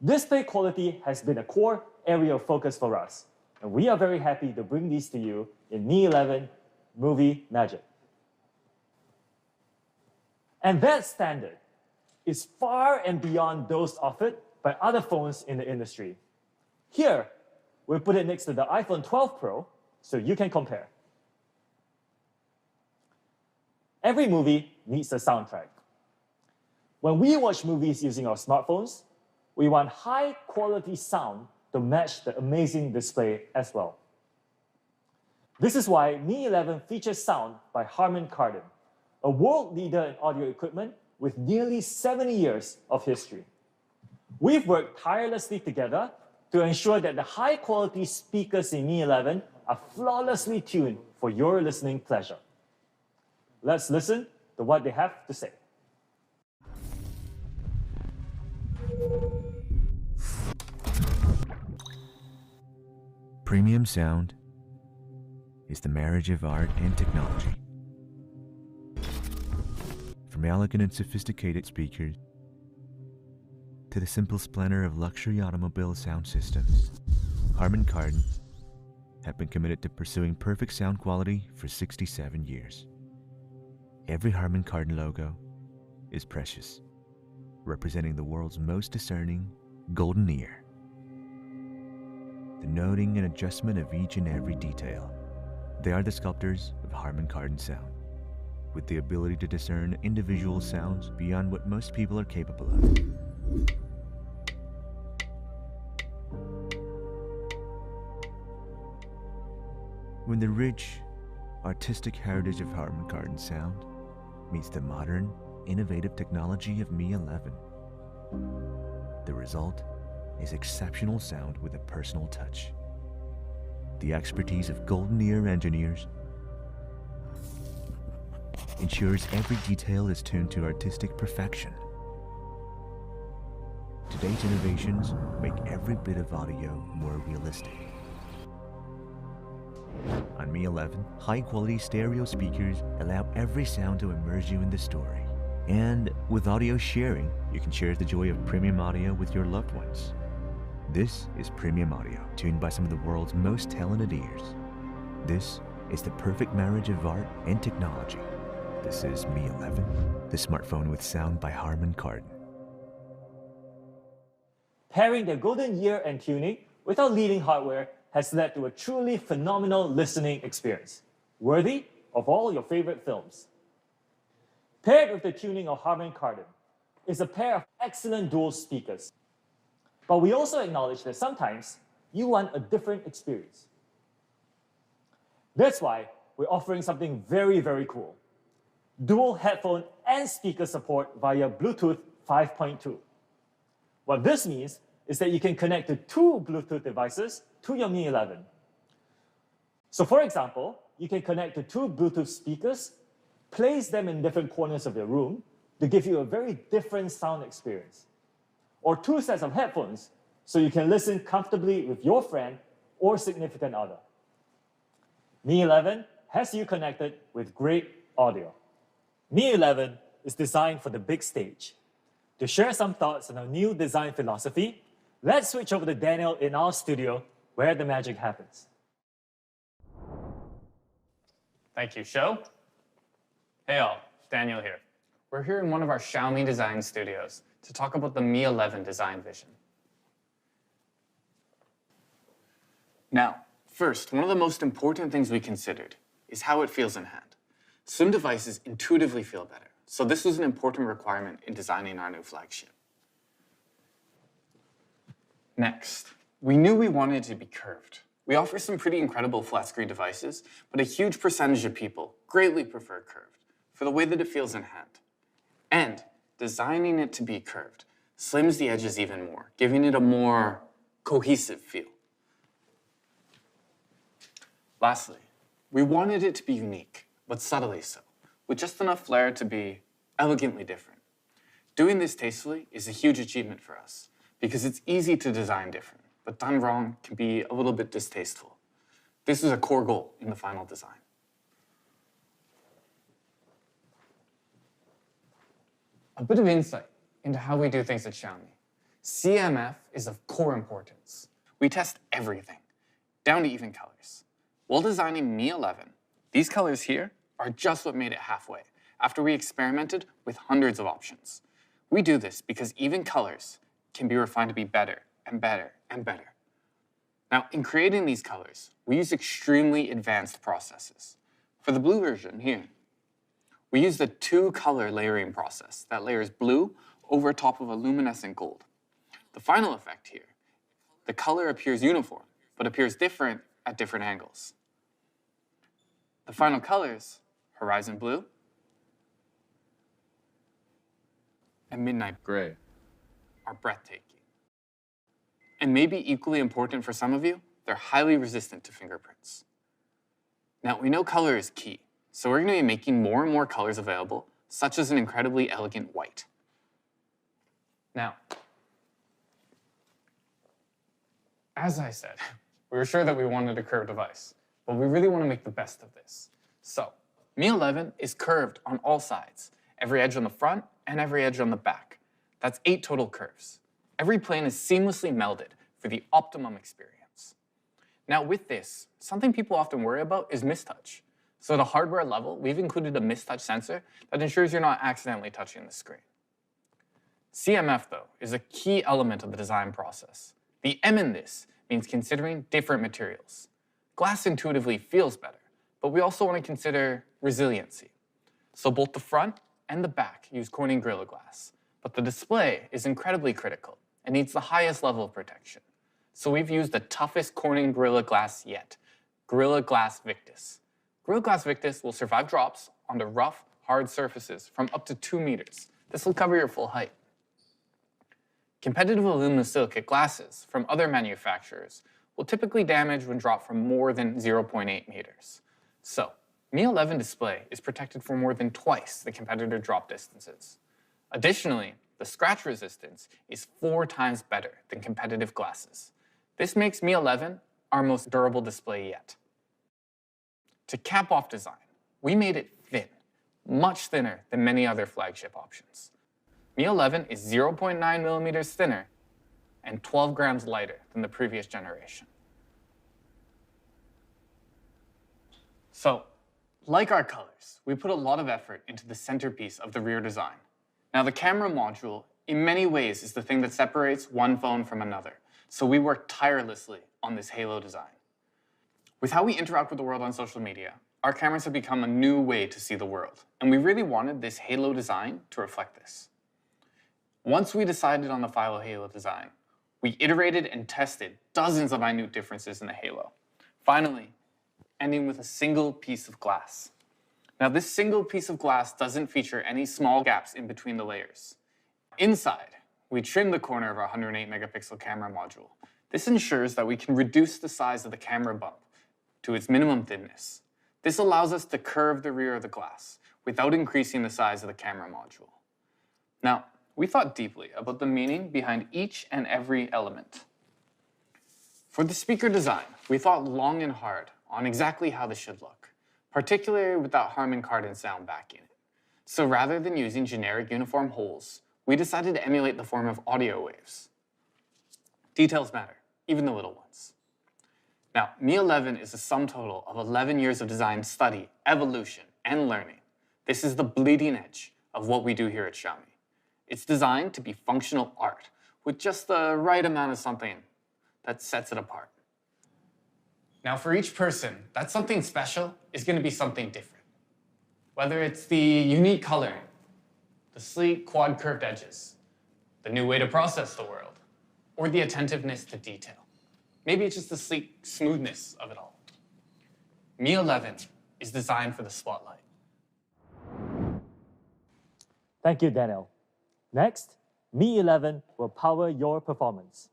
Display quality has been a core area of focus for us, and we are very happy to bring these to you in Mi 11 Movie Magic. And that standard is far and beyond those offered by other phones in the industry. Here, we put it next to the iPhone 12 Pro so you can compare. Every movie needs a soundtrack. When we watch movies using our smartphones, we want high-quality sound to match the amazing display as well. This is why Mi 11 features sound by Harman Kardon, a world leader in audio equipment with nearly 70 years of history. We've worked tirelessly together to ensure that the high-quality speakers in Mi 11 are flawlessly tuned for your listening pleasure. Let's listen to what they have to say. Premium sound is the marriage of art and technology. From elegant and sophisticated speakers to the simple splendor of luxury automobile sound systems, Harman Kardon have been committed to pursuing perfect sound quality for 67 years. Every Harman Kardon logo is precious, representing the world's most discerning golden ear. The noting and adjustment of each and every detail. They are the sculptors of Harman Kardon sound, with the ability to discern individual sounds beyond what most people are capable of. When the rich, artistic heritage of Harman Kardon sound meets the modern, innovative technology of Mi 11, the result is exceptional sound with a personal touch. The expertise of golden ear engineers ensures every detail is tuned to artistic perfection. Today's innovations make every bit of audio more realistic. On Mi 11, high-quality stereo speakers allow every sound to immerse you in the story. And with audio sharing, you can share the joy of premium audio with your loved ones. This is premium audio, tuned by some of the world's most talented ears. This is the perfect marriage of art and technology. This is Mi 11, the smartphone with sound by Harman Kardon. Pairing their golden year and tuning with our leading hardware has led to a truly phenomenal listening experience, worthy of all your favorite films. Paired with the tuning of Harman Kardon is a pair of excellent dual speakers. But we also acknowledge that sometimes you want a different experience. That's why we're offering something very, very cool. Dual headphone and speaker support via Bluetooth 5.2. What this means is that you can connect to two Bluetooth devices to your Mi 11. So for example, you can connect to two Bluetooth speakers, place them in different corners of your room to give you a very different sound experience. Or two sets of headphones so you can listen comfortably with your friend or significant other. Mi 11 has you connected with great audio. Mi 11 is designed for the big stage. To share some thoughts on our new design philosophy, let's switch over to Daniel in our studio where the magic happens. Thank you, Show. Hey all, Daniel here. We're here in one of our Xiaomi design studios to talk about the Mi 11 design vision. Now, first, one of the most important things we considered is how it feels in hand. Some devices intuitively feel better, so this was an important requirement in designing our new flagship. Next, we knew we wanted it to be curved. We offer some pretty incredible flat-screen devices, but a huge percentage of people greatly prefer curved for the way that it feels in hand. And designing it to be curved slims the edges even more, giving it a more cohesive feel. Lastly, we wanted it to be unique, but subtly so, with just enough flair to be elegantly different. Doing this tastefully is a huge achievement for us, because it's easy to design different, but done wrong can be a little bit distasteful. This is a core goal in the final design. A bit of insight into how we do things at Xiaomi. CMF is of core importance. We test everything, down to even colors. While designing Mi 11, these colors here are just what made it halfway, after we experimented with hundreds of options. We do this because even colors can be refined to be better and better and better. Now, in creating these colors, we use extremely advanced processes. For the blue version here, we use the two-color layering process that layers blue over top of a luminescent gold. The final effect here, the color appears uniform, but appears different at different angles. The final colors, horizon blue and midnight gray, are breathtaking. And maybe equally important for some of you, they're highly resistant to fingerprints. Now, we know color is key, so we're going to be making more and more colors available, such as an incredibly elegant white. Now, as I said, we were sure that we wanted a curved device, but we really want to make the best of this. So, Mi 11 is curved on all sides, every edge on the front and every edge on the back. That's 8 total curves. Every plane is seamlessly melded for the optimum experience. Now with this, something people often worry about is mistouch. So at a hardware level, we've included a mistouch sensor that ensures you're not accidentally touching the screen. CMF, though, is a key element of the design process. The M in this means considering different materials. Glass intuitively feels better, but we also want to consider resiliency. So both the front and the back use Corning Gorilla Glass, but the display is incredibly critical and needs the highest level of protection. So we've used the toughest Corning Gorilla Glass yet, Gorilla Glass Victus. Gorilla Glass Victus will survive drops onto rough, hard surfaces from up to 2 meters. This will cover your full height. Competitive aluminosilicate glasses from other manufacturers will typically damage when dropped from more than 0.8 meters. So, Mi 11 display is protected for more than twice the competitor drop distances. Additionally, the scratch resistance is 4 times better than competitive glasses. This makes Mi 11 our most durable display yet. To cap off design, we made it thin, much thinner than many other flagship options. Mi 11 is 0.9 millimeters thinner and 12 grams lighter than the previous generation. So, like our colors, we put a lot of effort into the centerpiece of the rear design. Now, the camera module, in many ways, is the thing that separates one phone from another, so we worked tirelessly on this halo design. With how we interact with the world on social media, our cameras have become a new way to see the world, and we really wanted this halo design to reflect this. Once we decided on the final halo design, we iterated and tested dozens of minute differences in the halo, finally ending with a single piece of glass. Now, this single piece of glass doesn't feature any small gaps in between the layers. Inside, we trimmed the corner of our 108 megapixel camera module. This ensures that we can reduce the size of the camera bump to its minimum thinness. This allows us to curve the rear of the glass without increasing the size of the camera module. Now, we thought deeply about the meaning behind each and every element. For the speaker design, we thought long and hard on exactly how this should look, particularly with that Harman Kardon sound backing it. So rather than using generic uniform holes, we decided to emulate the form of audio waves. Details matter, even the little ones. Now, Mi 11 is a sum total of 11 years of design study, evolution, and learning. This is the bleeding edge of what we do here at Xiaomi. It's designed to be functional art with just the right amount of something that sets it apart. Now, for each person, that something special is going to be something different. Whether it's the unique coloring, the sleek quad-curved edges, the new way to process the world, or the attentiveness to detail. Maybe it's just the sleek smoothness of it all. Mi 11 is designed for the spotlight. Thank you, Daniel. Next, Mi 11 will power your performance.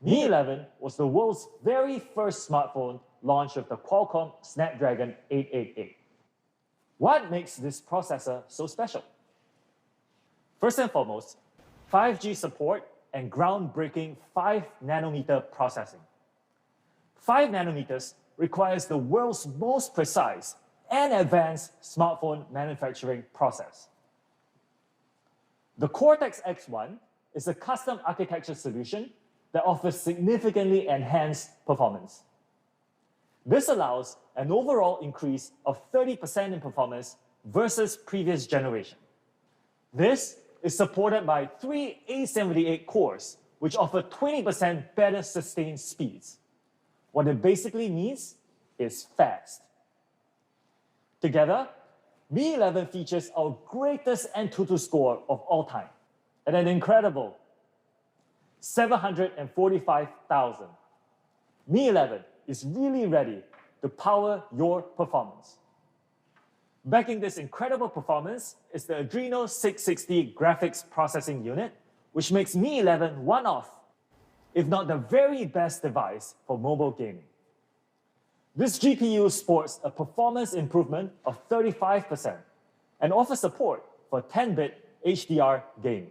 Mi 11 was the world's very first smartphone launched with the Qualcomm Snapdragon 888. What makes this processor so special? First and foremost, 5G support and groundbreaking 5-nanometer processing. 5 nanometers requires the world's most precise and advanced smartphone manufacturing process. The Cortex-X1 is a custom architecture solution that offers significantly enhanced performance. This allows an overall increase of 30% in performance versus previous generation. This is supported by 3 A78 cores, which offer 20% better sustained speeds. What it basically means is fast. Together, Mi 11 features our greatest Antutu score of all time at an incredible 745,000. Mi 11 is really ready to power your performance. Backing this incredible performance is the Adreno 660 graphics processing unit, which makes Mi 11 one of, if not the very best device for mobile gaming. This GPU sports a performance improvement of 35% and offers support for 10-bit HDR gaming.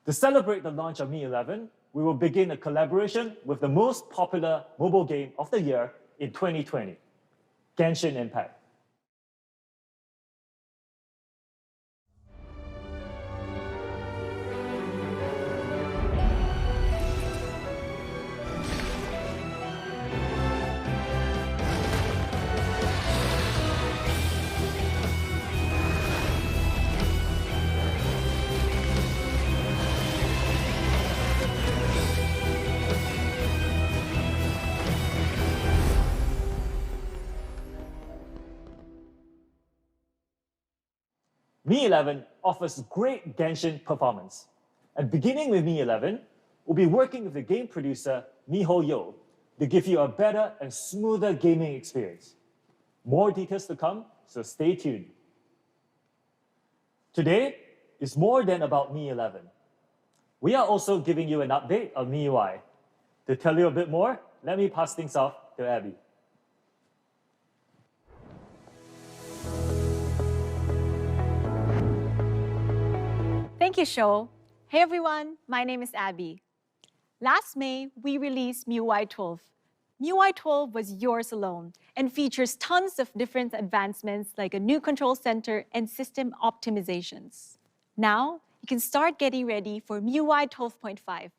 To celebrate the launch of Mi 11, we will begin a collaboration with the most popular mobile game of the year in 2020, Genshin Impact. Mi 11 offers great Genshin performance. And beginning with Mi 11, we'll be working with the game producer MiHoYo to give you a better and smoother gaming experience. More details to come, so stay tuned. Today is more than about Mi 11. We are also giving you an update on MIUI. To tell you a bit more, let me pass things off to Abby. Thank you, Sho. Hey everyone, my name is Abby. Last May, we released MIUI 12, MIUI 12 was yours alone and features tons of different advancements like a new control center and system optimizations. Now, you can start getting ready for MIUI 12.5.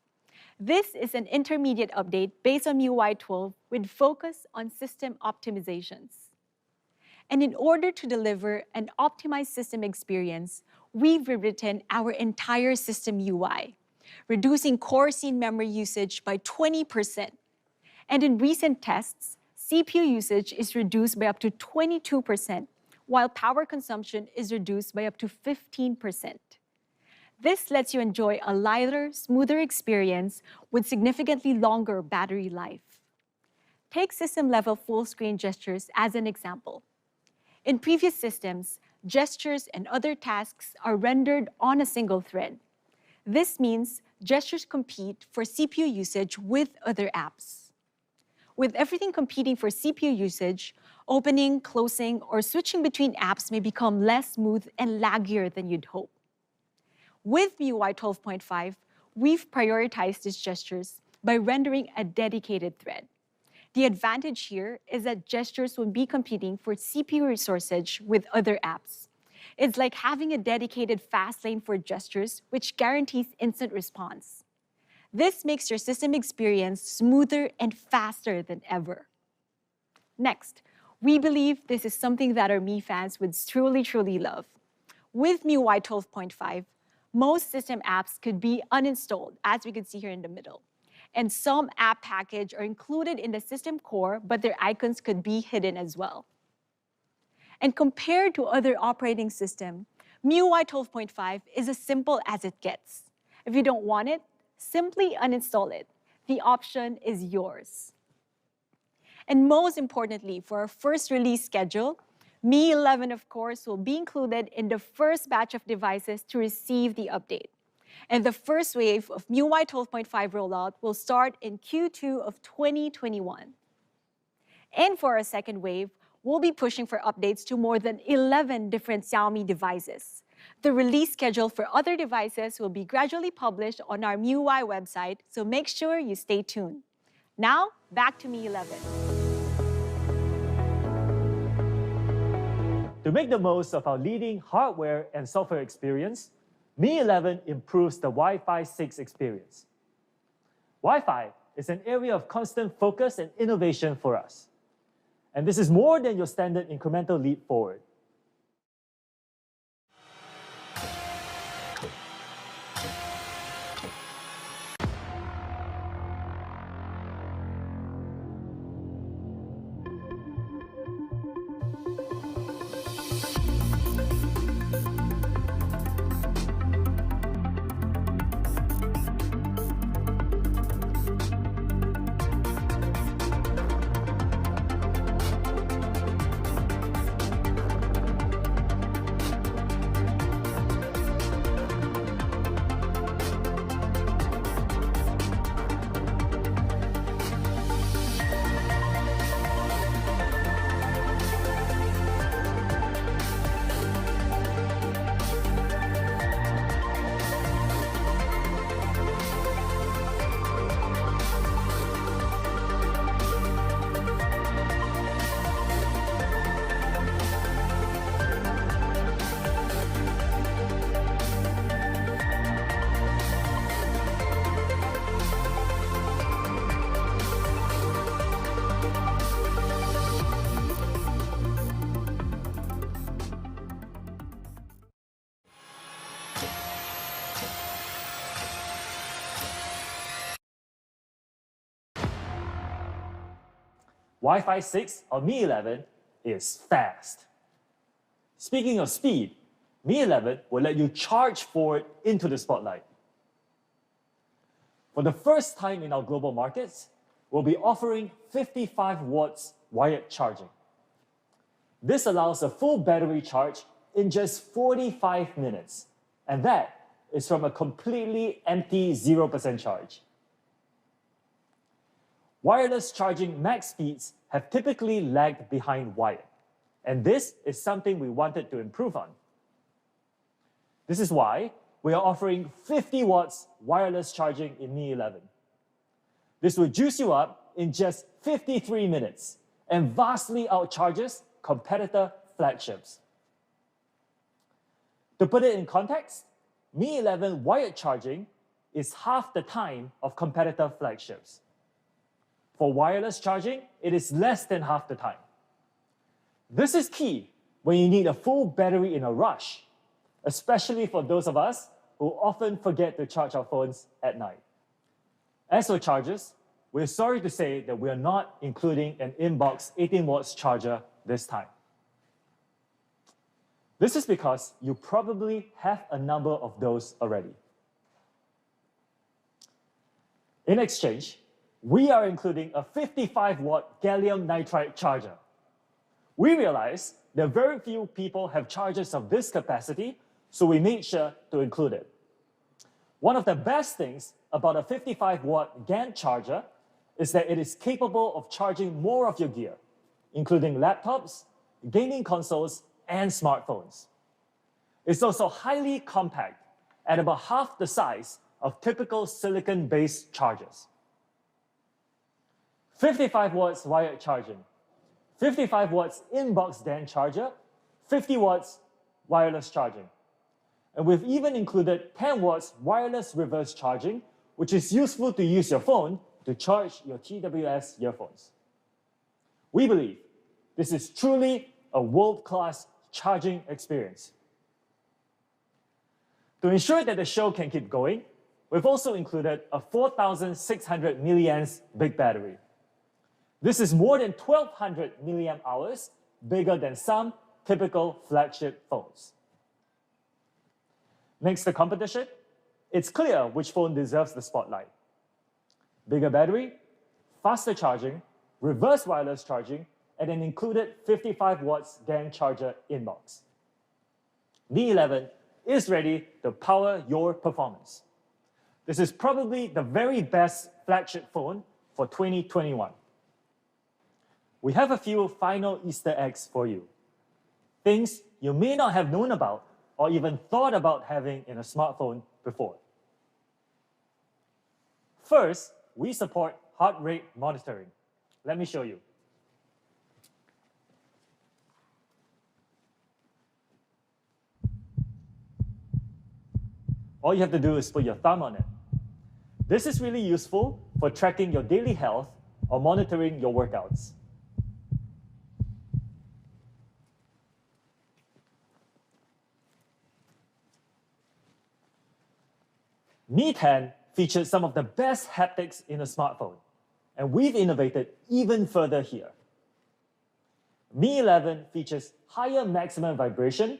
This is an intermediate update based on MIUI 12 with focus on system optimizations. And in order to deliver an optimized system experience, we've rewritten our entire system UI, reducing core scene memory usage by 20%. And in recent tests, CPU usage is reduced by up to 22%, while power consumption is reduced by up to 15%. This lets you enjoy a lighter, smoother experience with significantly longer battery life. Take system-level full-screen gestures as an example. In previous systems, gestures and other tasks are rendered on a single thread. This means gestures compete for CPU usage with other apps. With everything competing for CPU usage, opening, closing, or switching between apps may become less smooth and laggier than you'd hope. With MIUI 12.5, we've prioritized these gestures by rendering a dedicated thread. The advantage here is that gestures will be competing for CPU resources with other apps. It's like having a dedicated fast lane for gestures, which guarantees instant response. This makes your system experience smoother and faster than ever. Next, we believe this is something that our Mi fans would truly love. With MIUI 12.5, most system apps could be uninstalled, as we can see here in the middle. And some app package are included in the system core, but their icons could be hidden as well. And compared to other operating systems, MIUI 12.5 is as simple as it gets. If you don't want it, simply uninstall it. The option is yours. And most importantly, for our first release schedule, Mi 11, of course, will be included in the first batch of devices to receive the update. And the first wave of MIUI 12.5 rollout will start in Q2 of 2021. And for our second wave, we'll be pushing for updates to more than 11 different Xiaomi devices. The release schedule for other devices will be gradually published on our MIUI website, so make sure you stay tuned. Now, back to Mi 11. To make the most of our leading hardware and software experience, Mi 11 improves the Wi-Fi 6 experience. Wi-Fi is an area of constant focus and innovation for us. And this is more than your standard incremental leap forward. Wi-Fi 6 on Mi 11 is fast. Speaking of speed, Mi 11 will let you charge forward into the spotlight. For the first time in our global markets, we'll be offering 55 watts wired charging. This allows a full battery charge in just 45 minutes, and that is from a completely empty 0% charge. Wireless charging max speeds have typically lagged behind wired, and this is something we wanted to improve on. This is why we are offering 50 watts wireless charging in Mi 11. This will juice you up in just 53 minutes and vastly outcharges competitor flagships. To put it in context, Mi 11 wired charging is half the time of competitor flagships. For wireless charging, it is less than half the time. This is key when you need a full battery in a rush, especially for those of us who often forget to charge our phones at night. As for chargers, we're sorry to say that we are not including an inbox 18 watts charger this time. This is because you probably have a number of those already. In exchange, we are including a 55 watt gallium nitride charger. We realize that very few people have chargers of this capacity, so we made sure to include it. One of the best things about a 55 watt GaN charger is that it is capable of charging more of your gear, including laptops, gaming consoles, and smartphones. It's also highly compact at about half the size of typical silicon-based chargers. 55 watts wired charging, 55 watts inbox GaN charger, 50 watts wireless charging. And we've even included 10 watts wireless reverse charging, which is useful to use your phone to charge your TWS earphones. We believe this is truly a world-class charging experience. To ensure that the show can keep going, we've also included a 4,600 milliamps big battery. This is more than 1,200 milliamp hours, bigger than some typical flagship phones. Next to competition, it's clear which phone deserves the spotlight. Bigger battery, faster charging, reverse wireless charging, and an included 55 watts GaN charger inbox. Mi 11 is ready to power your performance. This is probably the very best flagship phone for 2021. We have a few final Easter eggs for you. Things you may not have known about or even thought about having in a smartphone before. First, we support heart rate monitoring. Let me show you. All you have to do is put your thumb on it. This is really useful for tracking your daily health or monitoring your workouts. Mi 10 features some of the best haptics in a smartphone, and we've innovated even further here. Mi 11 features higher maximum vibration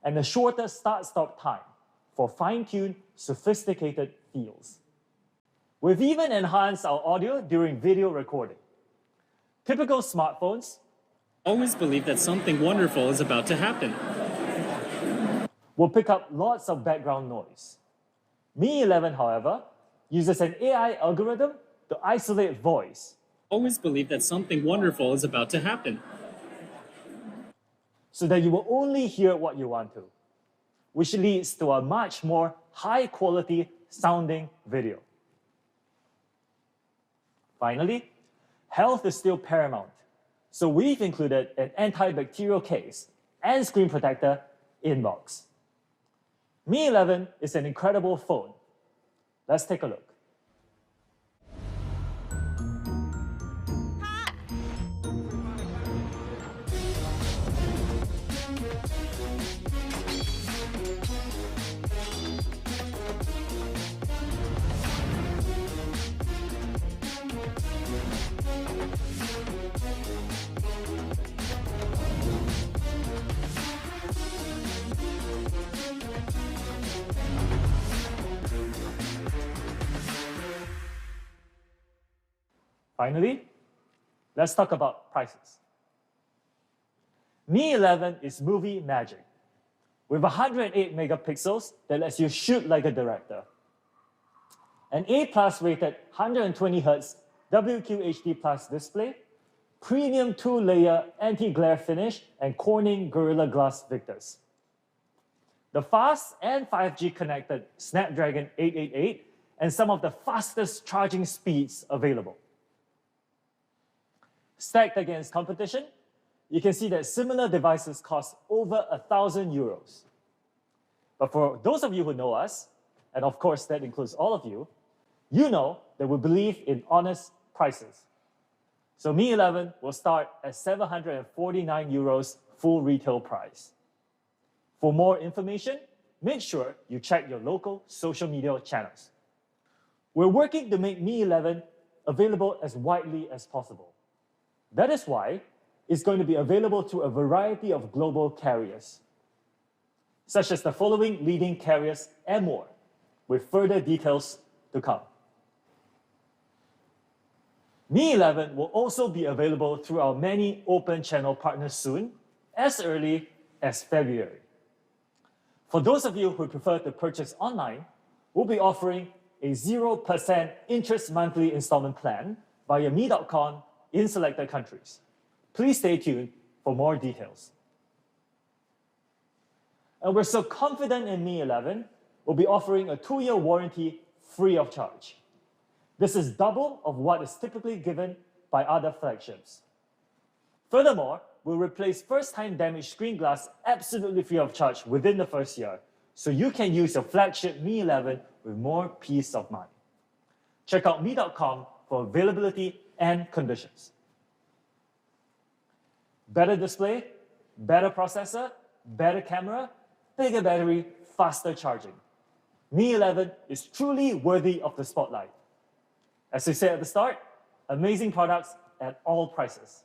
and a shorter start-stop time for fine-tuned, sophisticated feels. We've even enhanced our audio during video recording. Typical smartphones always believe that something wonderful is about to happen. Will pick up lots of background noise. Mi 11, however, uses an AI algorithm to isolate voice. Always believe that something wonderful is about to happen. So that you will only hear what you want to, which leads to a much more high-quality sounding video. Finally, health is still paramount, so we've included an antibacterial case and screen protector inbox. Mi 11 is an incredible phone. Let's take a look. Finally, let's talk about prices. Mi 11 is movie magic with 108 megapixels that lets you shoot like a director. An A+ rated 120Hz WQHD Plus display, premium 2-layer anti-glare finish, and Corning Gorilla Glass Victus. The fast and 5G connected Snapdragon 888 and some of the fastest charging speeds available. Stacked against competition, you can see that similar devices cost over 1,000 euros. But for those of you who know us, and of course that includes all of you, you know that we believe in honest prices. So Mi 11 will start at 749 euros full retail price. For more information, make sure you check your local social media channels. We're working to make Mi 11 available as widely as possible. That is why it's going to be available to a variety of global carriers, such as the following leading carriers and more, with further details to come. Mi 11 will also be available through our many open channel partners soon, as early as February. For those of you who prefer to purchase online, we'll be offering a 0% interest monthly installment plan via mi.com in selected countries. Please stay tuned for more details. And we're so confident in Mi 11, we'll be offering a 2-year warranty free of charge. This is double of what is typically given by other flagships. Furthermore, we'll replace first-time damaged screen glass absolutely free of charge within the first year, so you can use your flagship Mi 11 with more peace of mind. Check out mi.com for availability and conditions. Better display, better processor, better camera, bigger battery, faster charging. Mi 11 is truly worthy of the spotlight. As we said at the start, amazing products at all prices.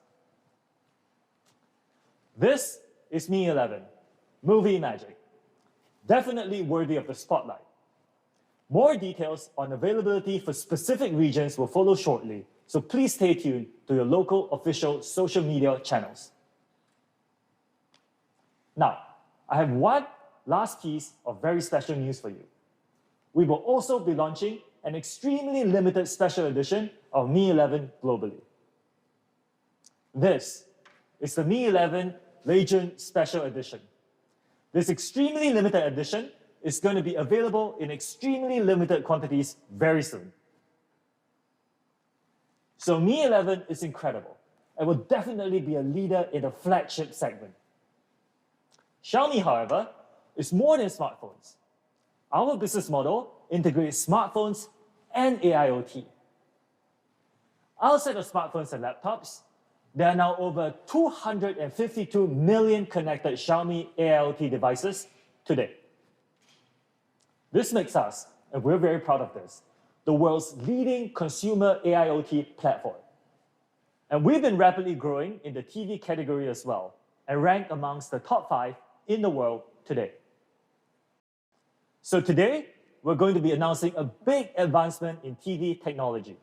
This is Mi 11, movie magic. Definitely worthy of the spotlight. More details on availability for specific regions will follow shortly, so please stay tuned to your local official social media channels. Now, I have one last piece of very special news for you. We will also be launching an extremely limited special edition of Mi 11 globally. This is the Mi 11 Legend Special Edition. This extremely limited edition is going to be available in extremely limited quantities very soon. So Mi 11 is incredible and will definitely be a leader in the flagship segment. Xiaomi, however, is more than smartphones. Our business model integrates smartphones and AIoT. Outside of smartphones and laptops, there are now over 252 million connected Xiaomi AIoT devices today. This makes us, and we're very proud of this, the world's leading consumer AIoT platform. And we've been rapidly growing in the TV category as well, and ranked amongst the top 5 in the world today. So today, we're going to be announcing a big advancement in TV technology,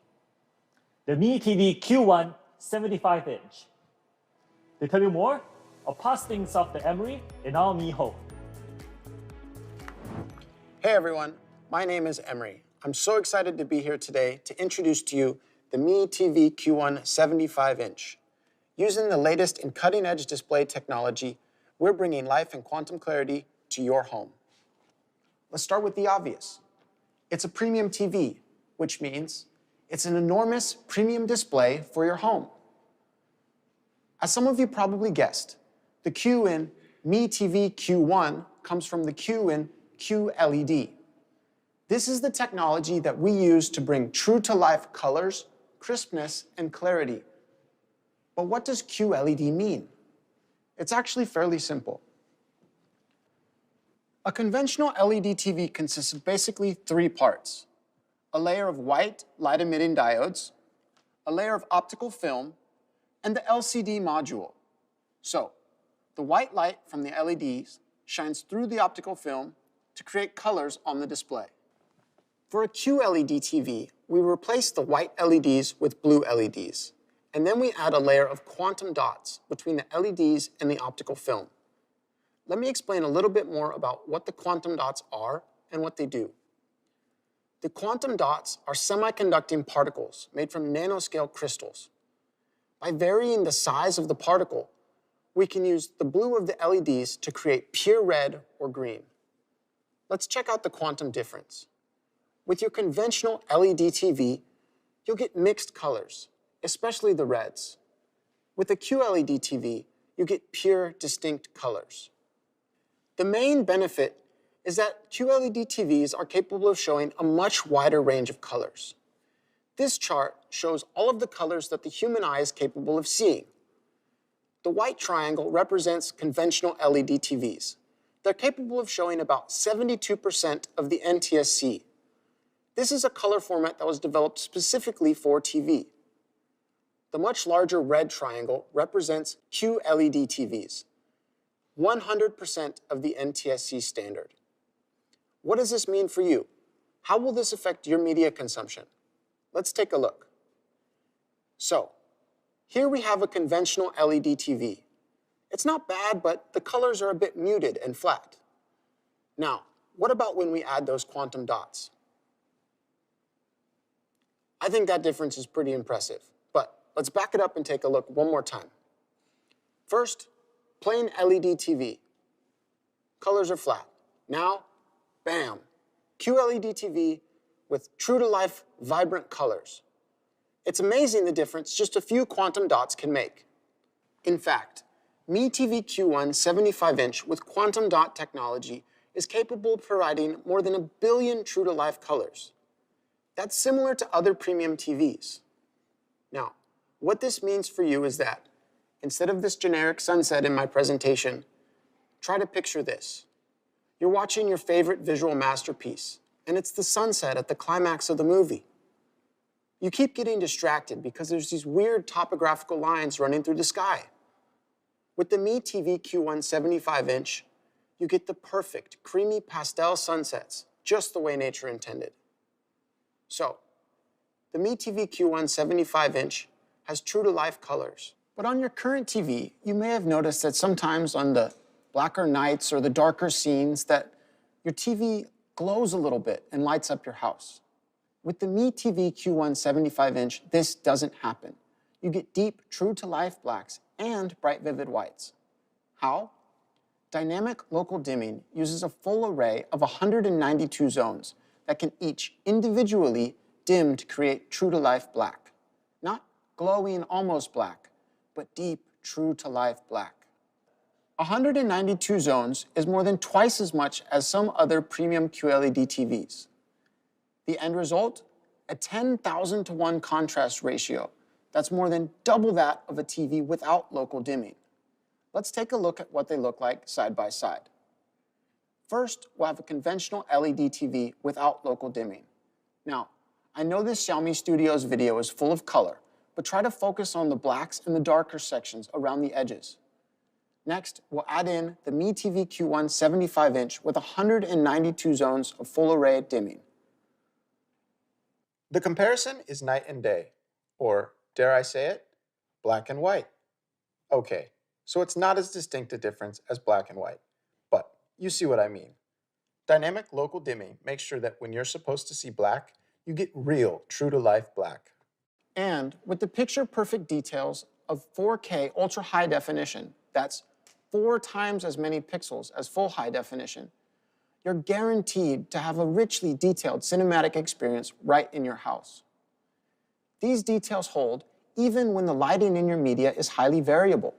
the Mi TV Q1 75-inch. To tell you more, I'll pass things off to Emery in our Mi home. Hey everyone, my name is Emery. I'm so excited to be here today to introduce to you the Mi TV Q1 75-inch. Using the latest in cutting-edge display technology, we're bringing life and quantum clarity to your home. Let's start with the obvious. It's a premium TV, which means it's an enormous premium display for your home. As some of you probably guessed, the Q in Mi TV Q1 comes from the Q in QLED. This is the technology that we use to bring true-to-life colors, crispness, and clarity. But what does QLED mean? It's actually fairly simple. A conventional LED TV consists of basically 3 parts: a layer of white light-emitting diodes, a layer of optical film, and the LCD module. So, the white light from the LEDs shines through the optical film to create colors on the display. For a QLED TV, we replace the white LEDs with blue LEDs, and then we add a layer of quantum dots between the LEDs and the optical film. Let me explain a little bit more about what the quantum dots are and what they do. The quantum dots are semiconducting particles made from nanoscale crystals. By varying the size of the particle, we can use the blue of the LEDs to create pure red or green. Let's check out the quantum difference. With your conventional LED TV, you'll get mixed colors, especially the reds. With a QLED TV, you get pure, distinct colors. The main benefit is that QLED TVs are capable of showing a much wider range of colors. This chart shows all of the colors that the human eye is capable of seeing. The white triangle represents conventional LED TVs. They're capable of showing about 72% of the NTSC. This is a color format that was developed specifically for TV. The much larger red triangle represents QLED TVs, 100% of the NTSC standard. What does this mean for you? How will this affect your media consumption? Let's take a look. So, here we have a conventional LED TV. It's not bad, but the colors are a bit muted and flat. Now, what about when we add those quantum dots? I think that difference is pretty impressive, but let's back it up and take a look one more time. First, plain LED TV. Colors are flat. Now, bam, QLED TV with true-to-life, vibrant colors. It's amazing the difference just a few quantum dots can make. In fact, Mi TV Q1 75-inch with quantum dot technology is capable of providing more than 1 billion true-to-life colors. That's similar to other premium TVs. Now, what this means for you is that, instead of this generic sunset in my presentation, try to picture this. You're watching your favorite visual masterpiece, and it's the sunset at the climax of the movie. You keep getting distracted because there's these weird topographical lines running through the sky. With the Mi TV Q1 75-inch, you get the perfect, creamy pastel sunsets, just the way nature intended. So, the Mi TV Q1 75-inch has true-to-life colors. But on your current TV, you may have noticed that sometimes on the blacker nights or the darker scenes that your TV glows a little bit and lights up your house. With the Mi TV Q1 75-inch, this doesn't happen. You get deep, true-to-life blacks and bright, vivid whites. How? Dynamic local dimming uses a full array of 192 zones that can each individually dim to create true-to-life black. Not glowing, almost black, but deep, true-to-life black. 192 zones is more than twice as much as some other premium QLED TVs. The end result? A 10,000 to 1 contrast ratio. That's more than double that of a TV without local dimming. Let's take a look at what they look like side by side. First, we'll have a conventional LED TV without local dimming. Now, I know this Xiaomi Studios video is full of color, but try to focus on the blacks and the darker sections around the edges. Next, we'll add in the Mi TV Q1 75-inch with 192 zones of full array dimming. The comparison is night and day, or, dare I say it, black and white. Okay, so it's not as distinct a difference as black and white, but you see what I mean. Dynamic local dimming makes sure that when you're supposed to see black, you get real, true-to-life black. And with the picture-perfect details of 4K ultra-high definition, that's 4 times as many pixels as full high definition, you're guaranteed to have a richly detailed cinematic experience right in your house. These details hold even when the lighting in your media is highly variable.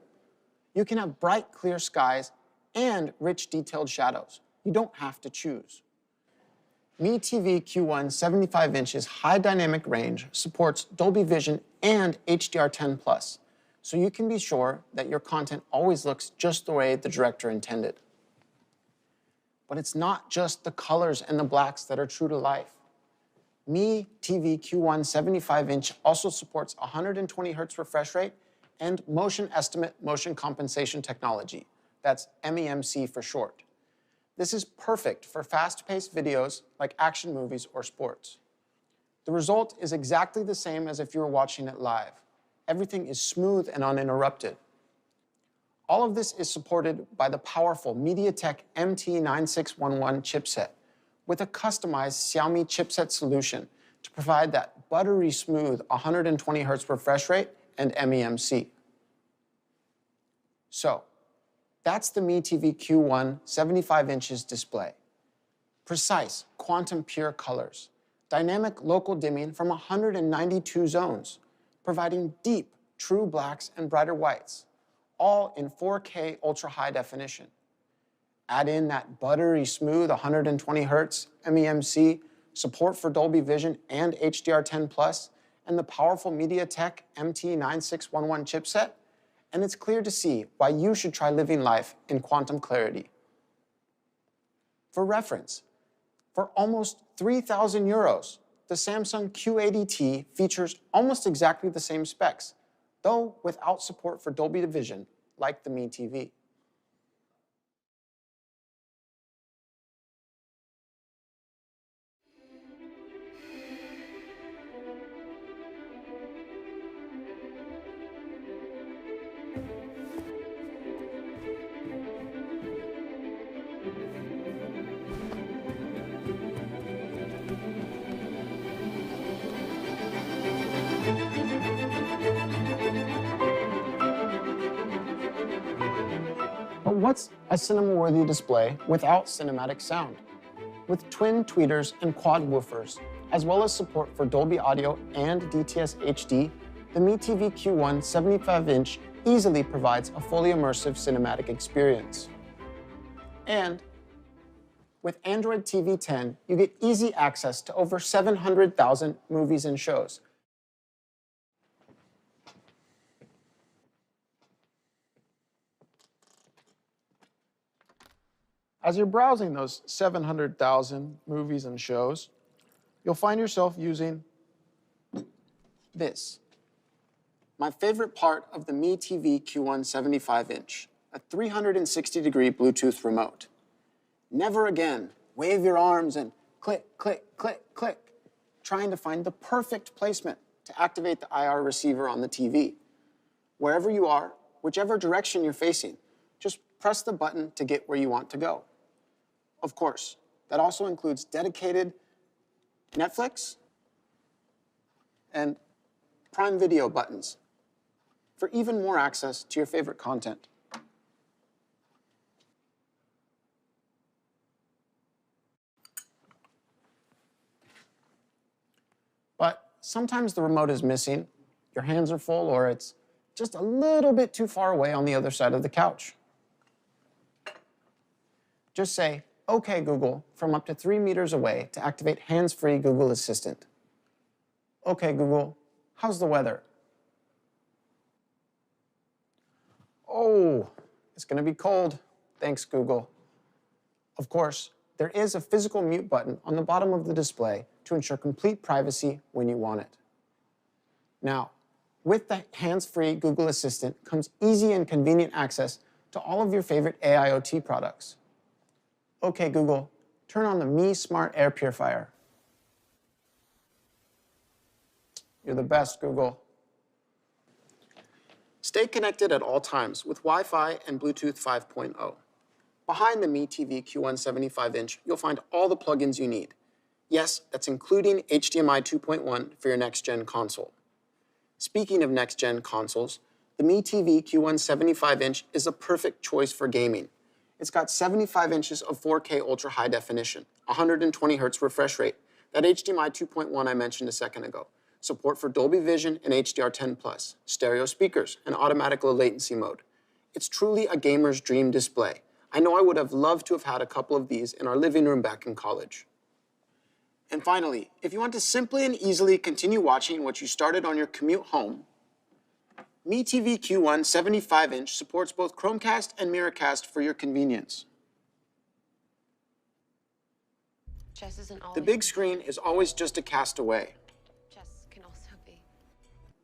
You can have bright, clear skies and rich, detailed shadows. You don't have to choose. Mi TV Q1 75-inch's high dynamic range supports Dolby Vision and HDR10+, so you can be sure that your content always looks just the way the director intended. But it's not just the colors and the blacks that are true to life. Mi TV Q1 75-inch also supports 120 Hz refresh rate and motion estimate motion compensation technology. That's MEMC for short. This is perfect for fast-paced videos like action movies or sports. The result is exactly the same as if you were watching it live. Everything is smooth and uninterrupted. All of this is supported by the powerful MediaTek MT9611 chipset with a customized Xiaomi chipset solution to provide that buttery smooth 120 Hz refresh rate and MEMC. So, that's the Mi TV Q1 75-inches display. Precise, quantum pure colors, dynamic local dimming from 192 zones, providing deep, true blacks and brighter whites, all in 4K ultra high definition. Add in that buttery smooth 120 Hz MEMC, support for Dolby Vision and HDR10+, and the powerful MediaTek MT9611 chipset, and it's clear to see why you should try living life in quantum clarity. For reference, for almost 3,000 euros, the Samsung Q80T features almost exactly the same specs, though without support for Dolby Vision, like the Mi TV. But what's a cinema-worthy display without cinematic sound? With twin tweeters and quad woofers, as well as support for Dolby Audio and DTS HD, the Mi TV Q1 75-inch easily provides a fully immersive cinematic experience. And with Android TV 10, you get easy access to over 700,000 movies and shows. As you're browsing those 700,000 movies and shows, you'll find yourself using this. My favorite part of the Mi TV Q1 75-inch, a 360-degree Bluetooth remote. Never again wave your arms and click, click, click, click, trying to find the perfect placement to activate the IR receiver on the TV. Wherever you are, whichever direction you're facing, just press the button to get where you want to go. Of course, that also includes dedicated Netflix and Prime Video buttons for even more access to your favorite content. But sometimes the remote is missing, your hands are full, or it's just a little bit too far away on the other side of the couch. Just say, "Okay, Google," from up to 3 meters away to activate hands-free Google Assistant. "Okay, Google, how's the weather?" "Oh, it's gonna be cold. Thanks, Google." Of course, there is a physical mute button on the bottom of the display to ensure complete privacy when you want it. Now, with the hands-free Google Assistant comes easy and convenient access to all of your favorite AIoT products. "Okay, Google, turn on the Mi Smart Air Purifier." You're the best, Google. Stay connected at all times with Wi-Fi and Bluetooth 5.0. Behind the Mi TV Q1 75-inch, you'll find all the plugins you need. Yes, that's including HDMI 2.1 for your next-gen console. Speaking of next-gen consoles, the Mi TV Q1 75-inch is a perfect choice for gaming. It's got 75 inches of 4K ultra high definition, 120 Hz refresh rate, that HDMI 2.1 I mentioned a second ago, support for Dolby Vision and HDR10+, stereo speakers, and automatic low latency mode. It's truly a gamer's dream display. I know I would have loved to have had a couple of these in our living room back in college. And finally, if you want to simply and easily continue watching what you started on your commute home, Mi TV Q1 75-inch supports both Chromecast and Miracast for your convenience. Chess isn't all The big screen is always just a cast away. Chess can also be.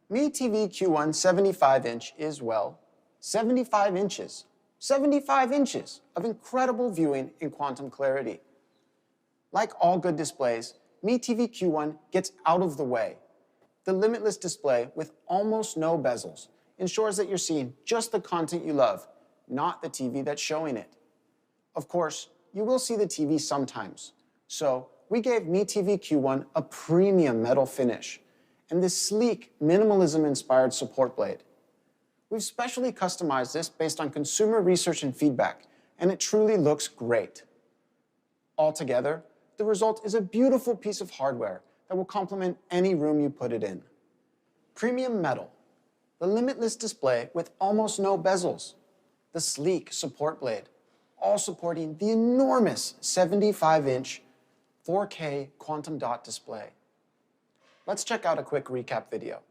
Mi TV Q1 75-inch is, well, 75 inches. 75 inches of incredible viewing in quantum clarity. Like all good displays, Mi TV Q1 gets out of the way. The limitless display with almost no bezels ensures that you're seeing just the content you love, not the TV that's showing it. Of course, you will see the TV sometimes. So we gave Mi TV Q1 a premium metal finish and this sleek, minimalism-inspired support blade. We've specially customized this based on consumer research and feedback, and it truly looks great. Altogether, the result is a beautiful piece of hardware that will complement any room you put it in. Premium metal, the limitless display with almost no bezels, the sleek support blade, all supporting the enormous 75-inch 4K quantum dot display. Let's check out a quick recap video.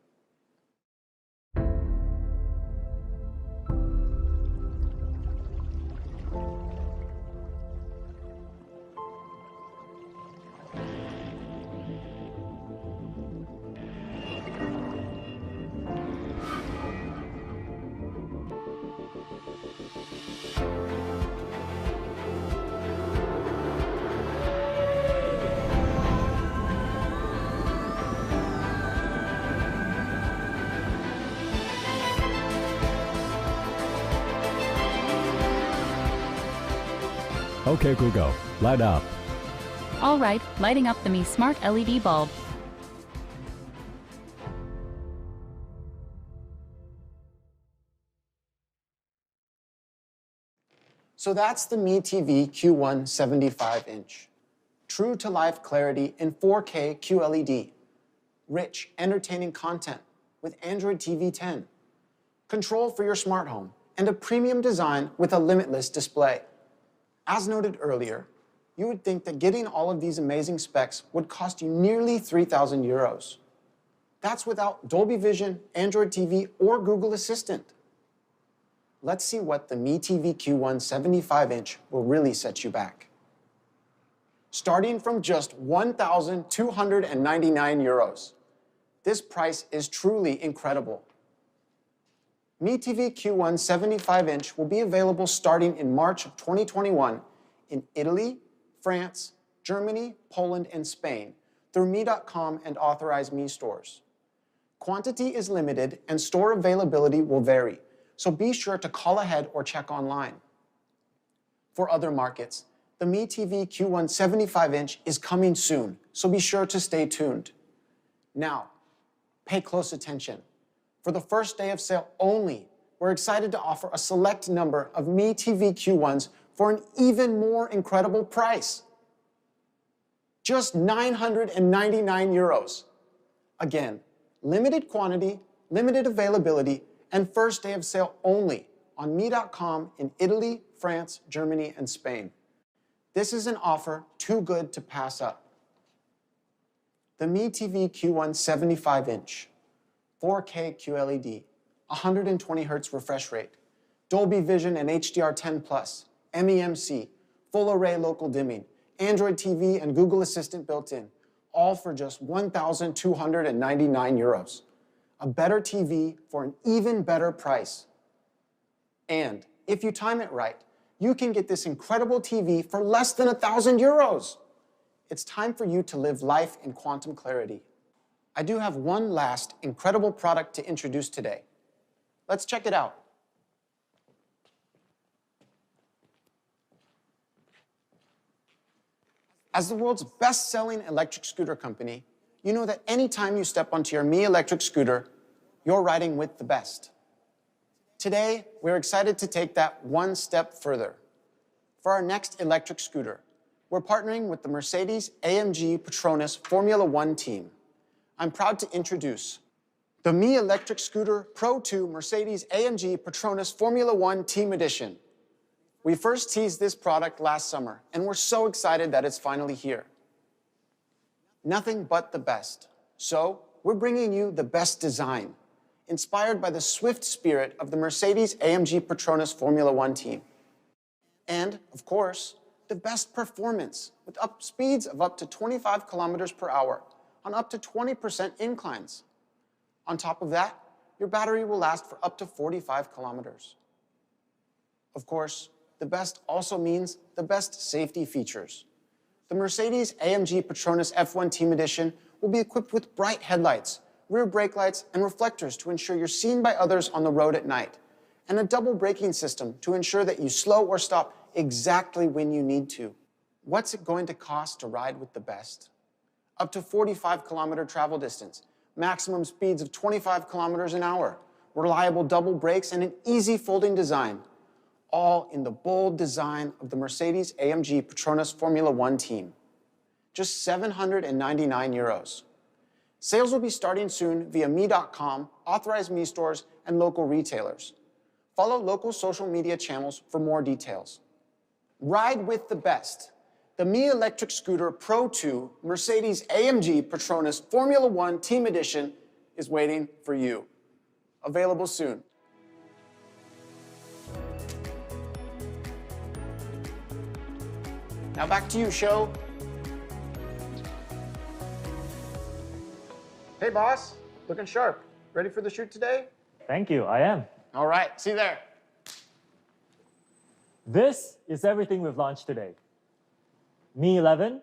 Okay, Google, light up. All right, lighting up the Mi Smart LED bulb. So that's the Mi TV Q1 75-inch. True to life clarity in 4K QLED. Rich, entertaining content with Android TV 10. Control for your smart home and a premium design with a limitless display. As noted earlier, you would think that getting all of these amazing specs would cost you nearly 3,000 euros. That's without Dolby Vision, Android TV, or Google Assistant. Let's see what the Mi TV Q1 75-inch will really set you back. Starting from just 1,299 euros. This price is truly incredible. Mi TV Q1 75-inch will be available starting in March of 2021 in Italy, France, Germany, Poland, and Spain through Mi.com and authorized Mi stores. Quantity is limited and store availability will vary, so be sure to call ahead or check online. For other markets, the Mi TV Q1 75-inch is coming soon, so be sure to stay tuned. Now, pay close attention. For the first day of sale only, we're excited to offer a select number of Mi TV Q1s for an even more incredible price. Just 999 euros. Again, limited quantity, limited availability, and first day of sale only on Mi.com in Italy, France, Germany, and Spain. This is an offer too good to pass up. The Mi TV Q1 75-inch. 4K QLED, 120 Hz refresh rate, Dolby Vision and HDR10+, MEMC, full array local dimming, Android TV and Google Assistant built in, all for just 1,299 euros. A better TV for an even better price. And if you time it right, you can get this incredible TV for less than 1,000 euros. It's time for you to live life in quantum clarity. I do have one last incredible product to introduce today. Let's check it out. As the world's best-selling electric scooter company, you know that anytime you step onto your Mi electric scooter, you're riding with the best. Today, we're excited to take that one step further. For our next electric scooter, we're partnering with the Mercedes-AMG Petronas Formula One team. I'm proud to introduce the Mi Electric Scooter Pro 2 Mercedes-AMG Petronas Formula One Team Edition. We first teased this product last summer, and we're so excited that it's finally here. Nothing but the best. So, we're bringing you the best design, inspired by the swift spirit of the Mercedes-AMG Petronas Formula One team. And, of course, the best performance, with speeds of up to 25 kilometers per hour on up to 20% inclines. On top of that, your battery will last for up to 45 kilometers. Of course, the best also means the best safety features. The Mercedes-AMG Petronas F1 Team Edition will be equipped with bright headlights, rear brake lights, and reflectors to ensure you're seen by others on the road at night, and a double braking system to ensure that you slow or stop exactly when you need to. What's it going to cost to ride with the best? Up to 45-kilometer travel distance, maximum speeds of 25 kilometers an hour, reliable double brakes, and an easy folding design, all in the bold design of the Mercedes-AMG Petronas Formula One team. Just 799 euros. Sales will be starting soon via Mi.com, authorized Mi stores, and local retailers. Follow local social media channels for more details. Ride with the best. The Mi Electric Scooter Pro 2 Mercedes-AMG Petronas Formula One Team Edition is waiting for you. Available soon. Now back to you, Show. Hey, boss. Looking sharp. Ready for the shoot today? Thank you, I am. All right, see you there. This is everything we've launched today. Mi 11,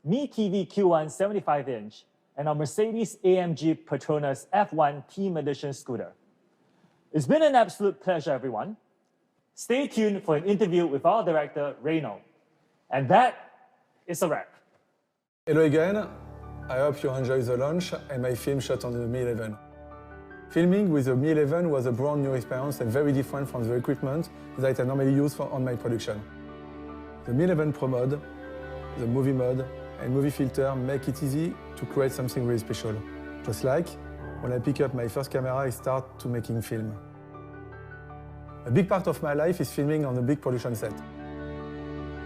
Mi TV Q1 75-inch, and our Mercedes-AMG Petronas F1 Team Edition scooter. It's been an absolute pleasure, everyone. Stay tuned for an interview with our director, Reno. And that is a wrap. Hello again. I hope you enjoy the launch and my film shot on the Mi 11. Filming with the Mi 11 was a brand new experience and very different from the equipment that I normally use on my production. The Mi 11 Pro mode, the movie mode, and movie filter make it easy to create something really special. Just like when I pick up my first camera, I start to making film. A big part of my life is filming on a big production set.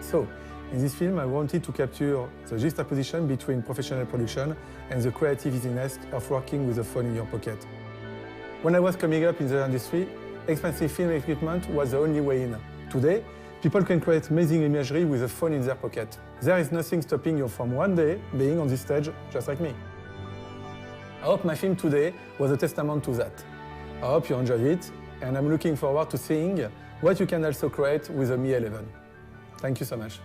So, in this film, I wanted to capture the juxtaposition between professional production and the creative easiness of working with a phone in your pocket. When I was coming up in the industry, expensive film equipment was the only way in. Today, people can create amazing imagery with a phone in their pocket. There is nothing stopping you from one day being on this stage just like me. I hope my film today was a testament to that. I hope you enjoyed it, and I'm looking forward to seeing what you can also create with the Mi 11. Thank you so much.